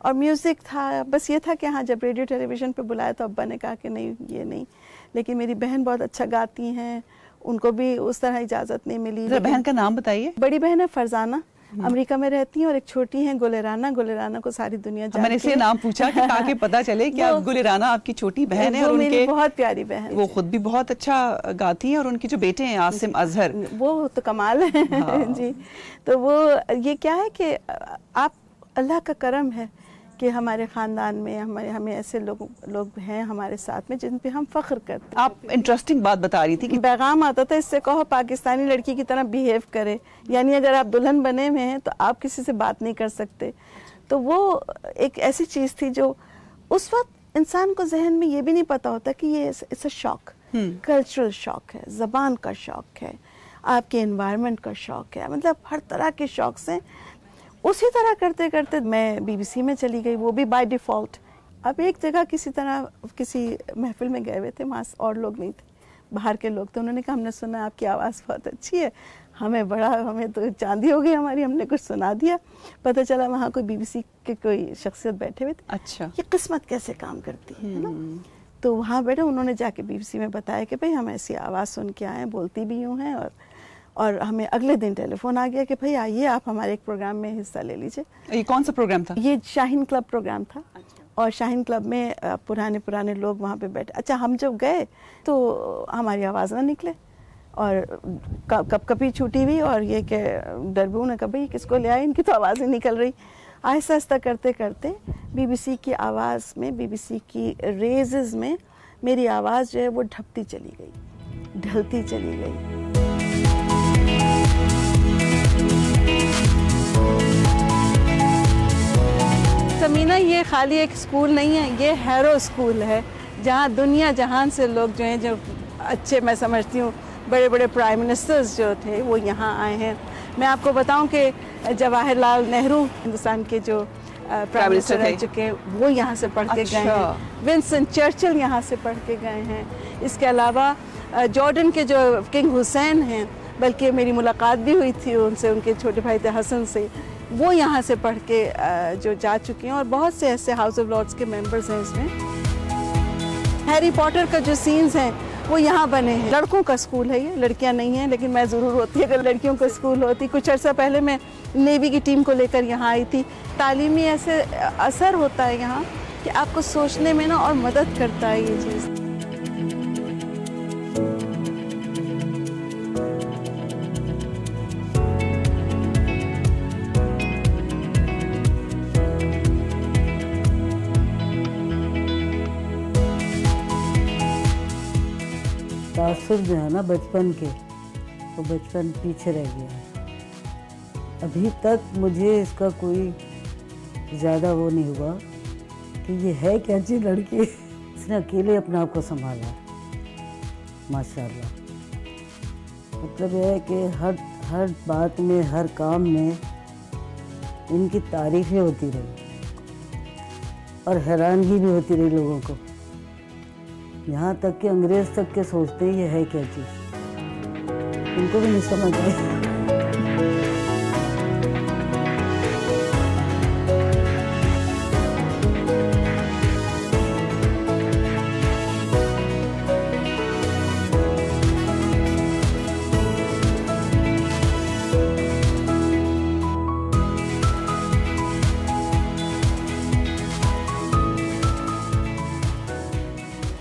और म्यूज़िक था। बस ये था कि हाँ, जब रेडियो टेलीविज़न पे बुलाया तो अब्बा ने कहा कि नहीं ये नहीं। लेकिन मेरी बहन बहुत अच्छा गाती हैं, उनको भी उस तरह इजाज़त नहीं मिली। बहन का नाम बताइए। बड़ी बहन है फरजाना, अमेरिका में रहती हैं, और एक छोटी है गुलेराना। गुलेराना को सारी दुनिया जानती है। मैंने इसलिए नाम पूछा कि ताकि पता चले कि आप गुलेराना आपकी छोटी बहन है, और उनके बहुत प्यारी बहन, वो खुद भी बहुत अच्छा गाती हैं, और उनकी जो बेटे हैं आसिम अजहर, वो तो कमाल है। हाँ। जी, तो वो ये क्या है कि आप, अल्लाह का करम है कि हमारे ख़ानदान में हमें ऐसे लोग हैं हमारे साथ में जिन पे हम फ़ख्र करते हैं। आप इंटरेस्टिंग बात बता रही थी कि पैगाम आता था, इससे कहो पाकिस्तानी लड़की की तरह बिहेव करे, यानी अगर आप दुल्हन बने हुए हैं तो आप किसी से बात नहीं कर सकते। तो वो एक ऐसी चीज़ थी जो उस वक्त इंसान को जहन में ये भी नहीं पता होता कि ये it's a shock, cultural shock है, ज़बान का शॉक है, आपके एनवायरनमेंट का शॉक है, मतलब हर तरह के शौक से। उसी तरह करते करते मैं BBC में चली गई, वो भी बाय डिफ़ॉल्ट। अब एक जगह किसी तरह किसी महफिल में गए हुए थे, वहाँ और लोग नहीं थे, बाहर के लोग थे। उन्होंने कहा हमने सुना आपकी आवाज़ बहुत अच्छी है, हमें तो चांदी हो गई हमारी, हमने कुछ सुना दिया। पता चला वहाँ कोई बीबीसी के कोई शख्सियत बैठे हुए थे। अच्छा, ये किस्मत कैसे काम करती है ना। तो वहाँ बैठे, उन्होंने जाके बीबीसी में बताया कि भाई हम ऐसी आवाज़ सुन के आए हैं, बोलती भी यूँ हैं, और हमें अगले दिन टेलीफोन आ गया कि भाई आइए आप हमारे एक प्रोग्राम में हिस्सा ले लीजिए। ये कौन सा प्रोग्राम था? ये शाहीन क्लब प्रोग्राम था। और शाहीन क्लब में पुराने लोग वहाँ पे बैठे। अच्छा, हम जब गए तो हमारी आवाज़ ना निकले और कब कभी छूटी हुई, और ये कि डरबू ने कहा भाई किसको ले आए, इनकी तो आवाज़ ही निकल रही। आहिस्ता आहिस्ता करते करते बीबीसी की आवाज़ में, बीबीसी की रेजेस में मेरी आवाज़ जो है वो ढपती चली गई, ढलती चली गई। समीना, ये खाली एक स्कूल नहीं है, ये हैरो स्कूल है, जहाँ दुनिया जहान से लोग जो हैं, जो अच्छे, मैं समझती हूँ बड़े बड़े प्राइम मिनिस्टर्स जो थे वो यहाँ आए हैं। मैं आपको बताऊं कि जवाहरलाल नेहरू हिंदुस्तान के जो प्राइम मिनिस्टर रह चुके हैं, वो यहाँ से पढ़ के गए हैं। विंस्टन चर्चिल यहाँ से पढ़ के गए हैं। इसके अलावा जॉर्डन के जो किंग हुसैन हैं, बल्कि मेरी मुलाकात भी हुई थी उनसे, उनके छोटे भाई थे हसन से, वो यहाँ से पढ़ के जो जा चुके हैं। और बहुत से ऐसे हाउस ऑफ लॉर्ड्स के मेंबर्स हैं इसमें। हैरी पॉटर का जो सीन्स हैं वो यहाँ बने हैं। लड़कों का स्कूल है ये, लड़कियाँ नहीं हैं, लेकिन मैं ज़रूर होती अगर लड़कियों का स्कूल होती। कुछ अर्सा पहले मैं नेवी की टीम को लेकर यहाँ आई थी। तालीमी ऐसे असर होता है यहाँ कि आपको सोचने में ना और मदद करता है ये चीज़। तासुर जो है ना बचपन के, वो बचपन पीछे रह गया है। अभी तक मुझे इसका कोई ज़्यादा वो नहीं हुआ कि ये है क्या चीज़ लड़की। इसने अकेले अपने आप को संभाला माशाल्लाह। मतलब यह है कि हर बात में, हर काम में इनकी तारीफ़ें होती रही और हैरानगी भी होती रही लोगों को। यहाँ तक कि अंग्रेज तक के सोचते हैं ये है क्या चीज़, उनको भी नहीं समझ आई।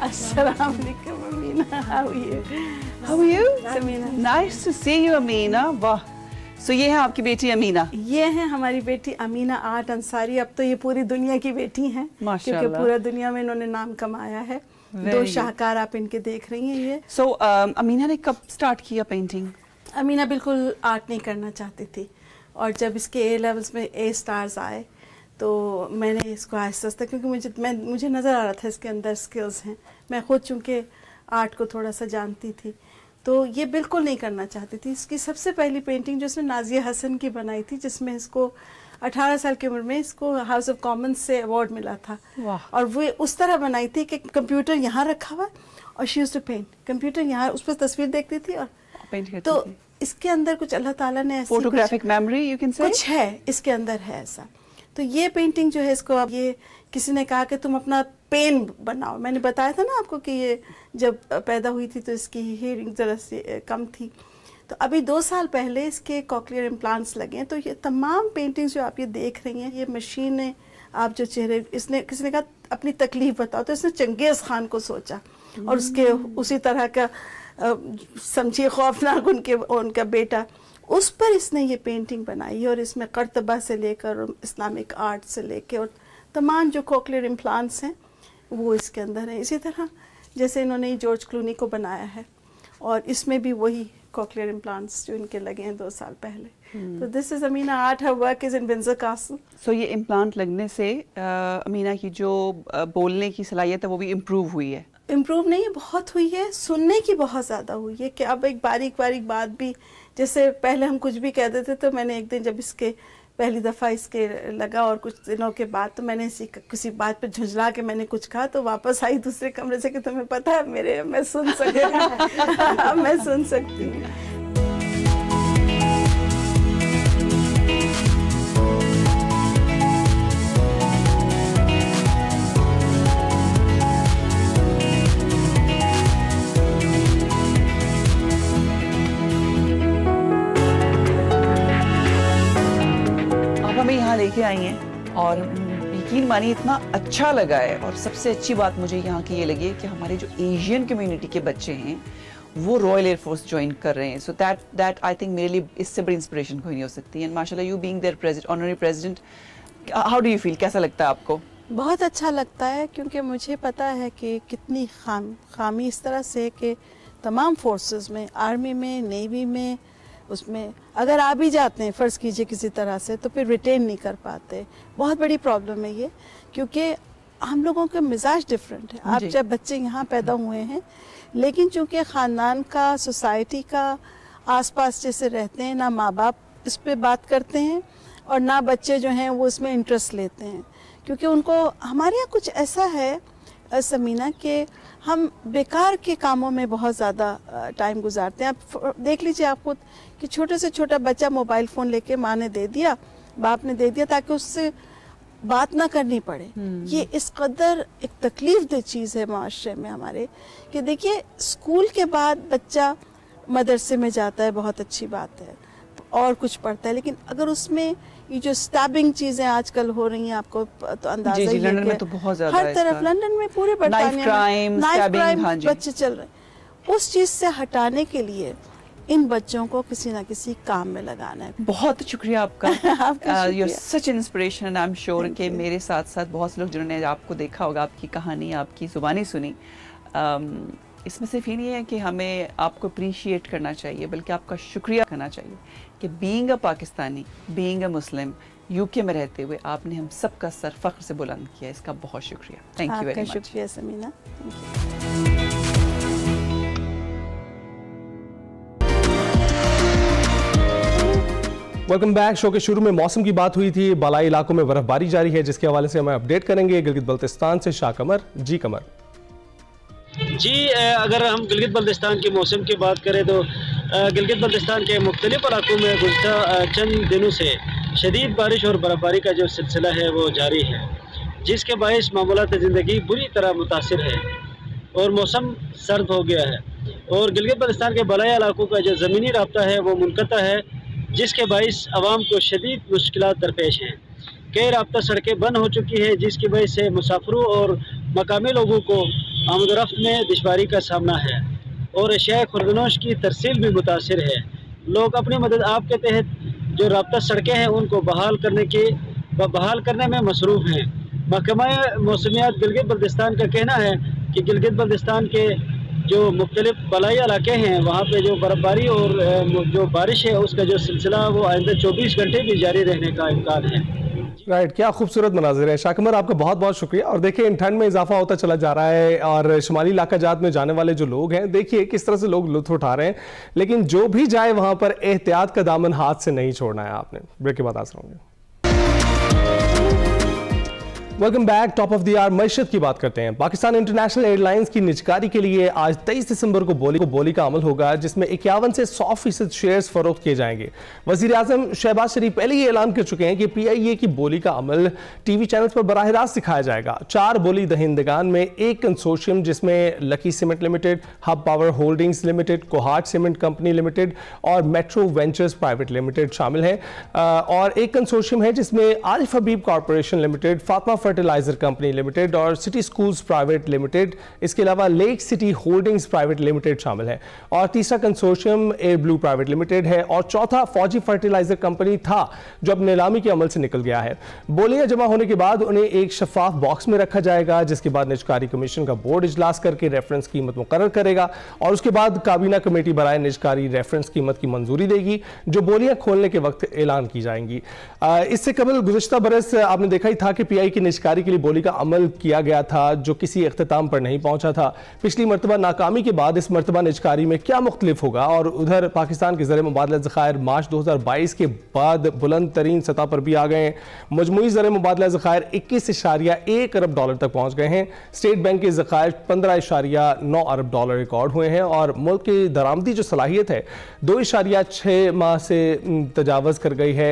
Assalamualaikum, Amina. How are you? How are you? Amina. Nice to see you, Amina. वाह। So ये है आपकी बेटी अमीना? ये है हमारी बेटी अमीना आर्ट अंसारी। अब तो ये पूरी दुनिया की बेटी हैं, क्योंकि पूरा दुनिया में इन्होंने नाम कमाया है। दो शाहकार आप इनके देख रही हैं ये। So अमीना ने कब स्टार्ट किया पेंटिंग? अमीना बिल्कुल आर्ट नहीं करना चाहती थी, और जब इसके A लेवल्स में A स्टार्स आए तो मैंने इसको आहिस्ता आहिस्ता, क्योंकि मुझे नज़र आ रहा था इसके अंदर स्किल्स हैं। मैं खुद चूँकि आर्ट को थोड़ा सा जानती थी, तो ये बिल्कुल नहीं करना चाहती थी। इसकी सबसे पहली पेंटिंग जो इसने नाजिया हसन की बनाई थी, जिसमें इसको 18 साल की उम्र में इसको हाउस ऑफ कॉमन्स से अवार्ड मिला था। और वो उस तरह बनाई थी कि कंप्यूटर यहाँ रखा हुआ और she used to paint. Computer यहाँ, उस पर तस्वीर देखती थी और पेंट करती थी। तो इसके अंदर कुछ अल्लाह ताला ने ऐसी photographic memory you can say कुछ है इसके अंदर है ऐसा। तो ये पेंटिंग जो है, इसको अब ये किसी ने कहा कि तुम अपना पेन बनाओ। मैंने बताया था ना आपको कि ये जब पैदा हुई थी तो इसकी हियरिंग ज़रा सी कम थी। तो अभी 2 साल पहले इसके कॉक्लियर इम्प्लांट्स लगे हैं। तो ये तमाम पेंटिंग्स जो आप ये देख रही हैं, ये मशीन ने आप जो चेहरे, इसने किसी ने कहा अपनी तकलीफ बताओ, तो इसने चंगेज़ खान को सोचा और उसके उसी तरह का समझिए खौफनाक उनका बेटा, उस पर इसने ये पेंटिंग बनाई। और इसमें कर्तबा से लेकर इस्लामिक आर्ट से लेकर और तमाम जो कॉक्लियर इम्प्लांट्स हैं वो इसके अंदर है। इसी तरह जैसे इन्होंने जॉर्ज क्लूनी को बनाया है, और इसमें भी वही कॉक्लियर इम्प्लांट्स जो इनके लगे हैं 2 साल पहले। तो this is Amina art, her work is in Windsor castle. So ये इम्प्लांट लगने से अमीना की जो बोलने की सलाहियत है वो भी इम्प्रूव हुई है? इम्प्रूव नहीं, बहुत हुई है, सुनने की बहुत ज़्यादा हुई है। कि अब एक बारीक बारीक बात भी, जैसे पहले हम कुछ भी कह देते, तो मैंने एक दिन जब इसके पहली दफ़ा इसके लगा और कुछ दिनों के बाद, तो मैंने किसी बात पे झुंझला के मैंने कुछ कहा, तो वापस आई दूसरे कमरे से कि तुम्हें पता है मैं सुन सकती हूँ। मैं सुन सकती हूँ। यहाँ लेके आई हैं और यकीन मानिए इतना अच्छा लगा है। और सबसे अच्छी बात मुझे यहाँ की ये लगी है कि हमारे जो एशियन कम्युनिटी के बच्चे हैं वो रॉयल एयर फोर्स ज्वाइन कर रहे हैं। सो दैट आई थिंक मेरे लिए इससे बड़ी इंस्पिरेशन कोई नहीं हो सकती। एंड माशाल्लाह you being their honorary president, how do you feel, कैसा लगता है आपको? बहुत अच्छा लगता है, क्योंकि मुझे पता है कि कितनी खामी इस तरह से कि तमाम फोर्सेस में, आर्मी में, नेवी में, उसमें अगर आ भी जाते हैं फ़र्ज़ कीजिए किसी तरह से, तो फिर रिटेन नहीं कर पाते। बहुत बड़ी प्रॉब्लम है ये, क्योंकि हम लोगों के मिजाज डिफरेंट है। आप जब बच्चे यहाँ पैदा हुए हैं, लेकिन चूँकि ख़ानदान का, सोसाइटी का आसपास जैसे रहते हैं, ना माँ बाप इस पे बात करते हैं और ना बच्चे जो हैं वो इसमें इंटरेस्ट लेते हैं, क्योंकि उनको हमारे यहाँ कुछ ऐसा है समीना कि हम बेकार के कामों में बहुत ज़्यादा टाइम गुजारते हैं। आप देख लीजिए आप खुद कि छोटे से छोटा बच्चा मोबाइल फ़ोन लेके माँ ने दे दिया, बाप ने दे दिया, ताकि उससे बात ना करनी पड़े। ये इस कदर एक तकलीफ दे चीज़ है माशरे में हमारे, कि देखिए स्कूल के बाद बच्चा मदरसे में जाता है, बहुत अच्छी बात है, और कुछ पढ़ता है, लेकिन अगर उसमें ये जो स्टैबिंग चीजें आजकल हो रही हैं, आपको तो अंदाजा ही है, लंदन में तो बहुत ज्यादा हर तरफ, लंदन में, पूरे बरतानिया में नाइफ क्राइम बच्चे चल रहे हैं। उस चीज से हटाने के लिए इन बच्चों को किसी ना किसी काम में लगाना है। बहुत शुक्रिया आपका। You are such inspiration. I am sure कि मेरे साथ साथ बहुत से लोग जिन्होंने आपको देखा होगा, आपकी कहानी, आपकी जुबानी सुनी, इसमें सिर्फ ये नहीं है कि हमें आपको अप्रिशिएट करना चाहिए, बल्कि आपका शुक्रिया करना चाहिए कि being a Pakistani, being a Muslim, UK में रहते हुए आपने हम सबका सर फख्र से बुलंद किया। इसका बहुत शुक्रिया। Thank you very much. शुक्रिया समीना। Welcome back. शो के शुरू में मौसम की बात हुई थी, बालाई इलाकों में बर्फबारी जारी है, जिसके हवाले से हमें अपडेट करेंगे गिलगित बल्तिस्तान से शाह कमर। जी कमर। जी, अगर हम गिलगित बल्तिस्तान के मौसम की बात करें तो गिलगित बल्तिस्तान के मुख्तलिफ इलाकों में गुज़श्ता चंद दिनों से शदीद बारिश और बर्फबारी का जो सिलसिला है वो जारी है, जिसके बायस मामूलात ज़िंदगी बुरी तरह मुतासिर है और मौसम सर्द हो गया है। और गिलगित बल्तिस्तान के बलाई इलाकों का जो ज़मीनी राब्ता है वो मुनक़ता है, जिसके बायस आवाम को शदीद मुश्किलात दरपेश हैं। कई राब्ता सड़कें बंद हो चुकी हैं, जिसकी वजह से मुसाफिरों और मकामी लोगों को आमद-ओ-रफ्त में दुश्वारी का सामना है और अशिया खुर्दनोश की तरसील भी मुतासिर है। लोग अपनी मदद आप के तहत जो राब्ता सड़कें हैं उनको बहाल करने में मसरूफ़ हैं। महकमा मौसमियात गिलगित बल्तिस्तान का कहना है कि गिलगित बल्तिस्तान के जो मुख्तलिफ बलाई इलाके हैं वहाँ पे जो बर्फबारी और जो बारिश है उसका जो सिलसिला वो आइंदा 24 घंटे भी जारी रहने का इम्कान है। राइट, क्या खूबसूरत मनाजिर है। शाकमर, आपका बहुत बहुत शुक्रिया। और देखिए इन ठंड में इजाफा होता चला जा रहा है और शुमाली इलाका जात में जाने वाले जो लोग हैं, देखिए किस तरह से लोग लुत्फ उठा रहे हैं, लेकिन जो भी जाए वहां पर एहतियात का दामन हाथ से नहीं छोड़ना है आपने। ब्रेक के बाद हाजिर होंगे। Welcome back. Top of the hour मईशत की बात करते हैं। पाकिस्तान इंटरनेशनल एयरलाइंस की निजकारी के लिए आज 23 दिसंबर को बोली का अमल होगा, जिसमें 51 से 100% शेयर्स फरोख्त किए जाएंगे। वजीर आजम शहबाज शरीफ पहले ही ऐलान कर चुके हैं कि PIA की बोली का अमल टीवी चैनल्स पर बराह रास्त दिखाया जाएगा। 4 बोली दहिंदगान में एक कंसोर्शियम, जिसमें Lucky Cement Limited, Hub Power Holdings Limited, Kohat Cement Company Limited और मेट्रो वेंचर्स प्राइवेट लिमिटेड शामिल है, और एक कंसोर्शियम है जिसमें Arif Habib Corporation Limited, Fatima Fertilizer Company Limited और सिटी स्कूल्स प्राइवेट लिमिटेड, इसके अलावा Lake City Holdings Private Limited शामिल है। और तीसरा consortium Air Blue Private Limited है, और चौथा फौजी फर्टिलाइजर कंपनी था जो अब नीलामी के अमल से निकल गया है। बोलियां जमा होने के बाद उन्हें एक शफाफ बॉक्स में रखा जाएगा, जिसके बाद निजकारी कमीशन का बोर्ड इजलास करके रेफरेंस कीमत मुकर्रर करेगा और उसके बाद काबीना कमेटी बराए निजकारी रेफरेंस कीमत की मंजूरी देगी, जो बोलियां खोलने के वक्त ऐलान की जाएंगी। इससे कबल गुज़श्ता बरस आपने देखा ही था कि PI की निजकारी के लिए बोली का अमल किया गया था, जो किसी इख्तिताम पर नहीं पहुंचा था। पिछली मरतबा नाकामी के बाद इस मरतबा निजकारी में क्या मुख्तलिफ होगा, और उधर पाकिस्तान के ज़र मुबादला ज़खायर मार्च 2022 के बाद बुलंद तरीन सतह पर भी आ गए हैं। मजमूई ज़र मुबादला ज़खायर 21.1 अरब डॉलर तक पहुंच गए हैं। स्टेट बैंक के ज़खायर 15.9 अरब डॉलर रिकॉर्ड हुए हैं, और मुल्क की दरामदी जो सलाहियत है 2.6 माह से तजावज़ कर गई है।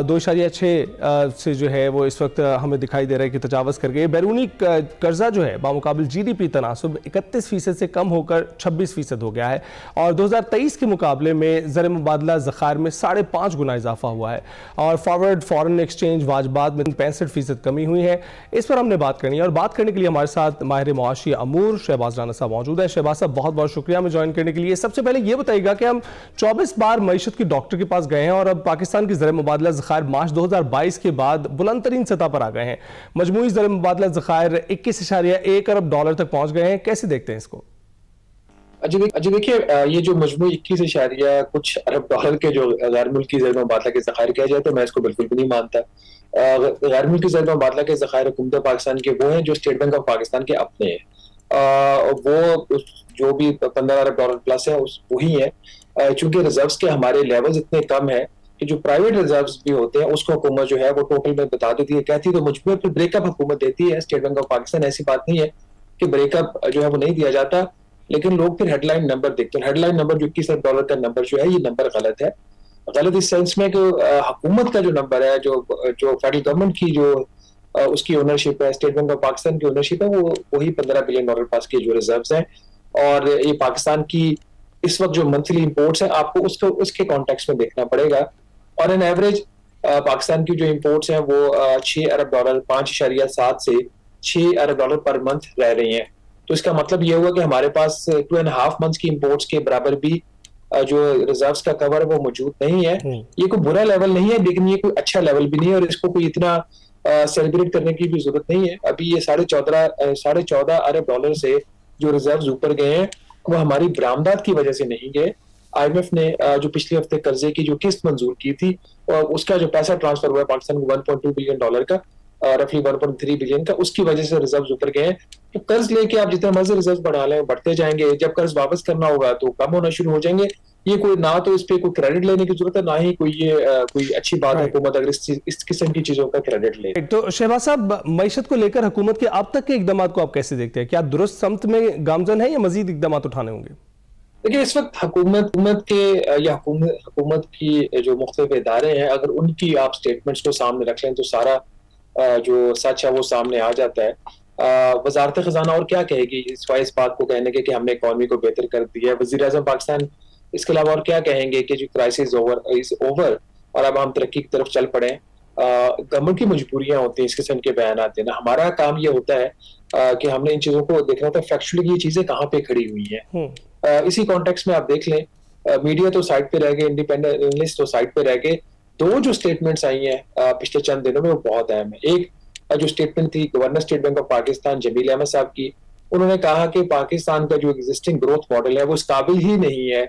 2.6 से जो है वो इस वक्त हमें दिखाई दे दे की तजावज़ कर गए। बैरूनी कर्जा जो है बामुकाबिल GDP तनासुब 31% से कम होकर 26% हो गया है और 2023 के मुकाबले में ज़र मुबादला ज़खायर में 5.5 गुना इजाफा हुआ है और फॉरवर्ड फॉरेन एक्सचेंज वाजबात में 65% कमी हुई है। इस पर हमने बात करनी है और बात करने के लिए हमारे साथ माहिर मुआशी अमूर शहबाज राना साहब मौजूद है। शहबाज साहब, बहुत बहुत शुक्रिया हमें ज्वाइन करने के लिए। सबसे पहले ये बताइएगा कि हम 24 बार मईशत के डॉक्टर के पास गए हैं और अब पाकिस्तान की ज़र मुबादला ज़खायर मार्च 2022 के बाद बुलंद तरीन सतह पर आ गए हैं। मजमूई ज़र मुबादला ज़खायर 21.1 अरब डॉलर तक पहुंच गए हैं। कैसे देखते हैं इसको? जी देखिए, ये जो मजमू 21 कुछ अरब डॉलर के जो गैर मुल्की ज़र मुबादला के ज़खायर किया जाए तो मैं इसको बिल्कुल भी नहीं मानता। गैर मुल्की ज़र मुबादला के ज़खायर हुकूमत पाकिस्तान के वो हैं जो स्टेट बैंक ऑफ पाकिस्तान के अपने हैं। वो जो भी 15 अरब डॉलर प्लस है वही है। चूंकि रिजर्व्स के हमारे लेवल्स इतने कम है कि जो प्राइवेट रिजर्व्स भी होते हैं उसको हुकूमत जो है वो टोटल में बता देती है, कहती है तो मजबूर फिर ब्रेकअप हुकूमत देती है। स्टेट बैंक ऑफ पाकिस्तान ऐसी बात नहीं है कि ब्रेकअप जो है वो नहीं दिया जाता, लेकिन लोग फिर हेडलाइन नंबर देखते हैं। हेडलाइन नंबर जो 21 अरब डॉलर का नंबर जो है ये नंबर गलत है। गलत इस सेंस में कि हुकूमत का जो नंबर है, जो फेडरल गवर्नमेंट की जो उसकी ओनरशिप है, स्टेट बैंक ऑफ पाकिस्तान की ओनरशिप है, वो वही 15 बिलियन डॉलर पास की जो रिजर्व्स हैं। और ये पाकिस्तान की इस वक्त जो मंथली इंपोर्ट्स हैं आपको उसको उसके कॉन्टेक्स्ट में देखना पड़ेगा। और एन एवरेज पाकिस्तान की जो इंपोर्ट्स हैं वो 6 अरब डॉलर 5.7 से 6 अरब डॉलर पर मंथ रह रही हैं। तो इसका मतलब ये हुआ कि हमारे पास 2.5 मंथ्स की इंपोर्ट्स के बराबर भी जो रिजर्व्स का कवर है वो मौजूद नहीं है। ये कोई बुरा लेवल नहीं है, लेकिन ये कोई अच्छा लेवल भी नहीं है और इसको कोई इतना सेलिब्रेट करने की भी जरूरत नहीं है। अभी ये 14.5 अरब डॉलर से जो रिजर्व्स ऊपर गए हैं वो हमारी बरामदात की वजह से नहीं गए। IMF ने जो पिछले हफ्ते कर्जे की जो किस्त मंजूर की थी उसका जो पैसा ट्रांसफर हुआ है पाकिस्तान को 1.2 बिलियन डॉलर का, रफली 1.3 बिलियन का, उसकी वजह से रिजर्व्स ऊपर गए हैं। तो कर्ज लेके आप जितना मर्जी रिजर्व बढ़ा लें बढ़ते जाएंगे, जब कर्ज वापस करना होगा तो कम होना शुरू हो जाएंगे। ये कोई ना तो इस पे कोई क्रेडिट लेने की जरूरत है, ना ही कोई अच्छी बात है हुकूमत अगर इस किस्म की चीजों का क्रेडिट ले। तो शहबाज साहब, मईशत को लेकर हुकूमत के अब तक के इकदाम को आप कैसे देखते हैं? क्या दुरुस्त समत में गामजन है या मजीद इकदाम उठाने होंगे? देखिए, इस वक्त हुकूमत के या हुकूमत की जो मुख्तलिफ इदारे हैं, अगर उनकी आप स्टेटमेंट्स को सामने रख लें तो सारा जो सच है वो सामने आ जाता है। वजारत खजाना और क्या कहेगी सिवाय इस बात को कहने के कि हमने इकॉनमी को बेहतर कर दिया है। वज़ीर आज़म पाकिस्तान इसके अलावा और क्या कहेंगे कि जो क्राइसिस इज ओवर और अब हम तरक्की की तरफ चल पड़े। गवर्नमेंट की मजबूरियां होती हैं इस किस्म के बयान देना। हमारा काम ये होता है कि हमने इन चीजों को देखना होता है फैक्चुअली ये चीजें कहाँ पे खड़ी हुई हैं। इसी कॉन्टेक्स्ट में आप देख लें, मीडिया तो साइड पे रह गए, इंडिपेंडेंट एनालिस्ट तो साइड पे रह गए। दो जो स्टेटमेंट्स आई हैं पिछले चंद दिनों में वो बहुत अहम है। एक जो स्टेटमेंट थी governor State Bank of Pakistan Jameel Ahmad साहब की, उन्होंने कहा कि पाकिस्तान का जो एग्जिस्टिंग ग्रोथ मॉडल है वो इस काबिल ही नहीं है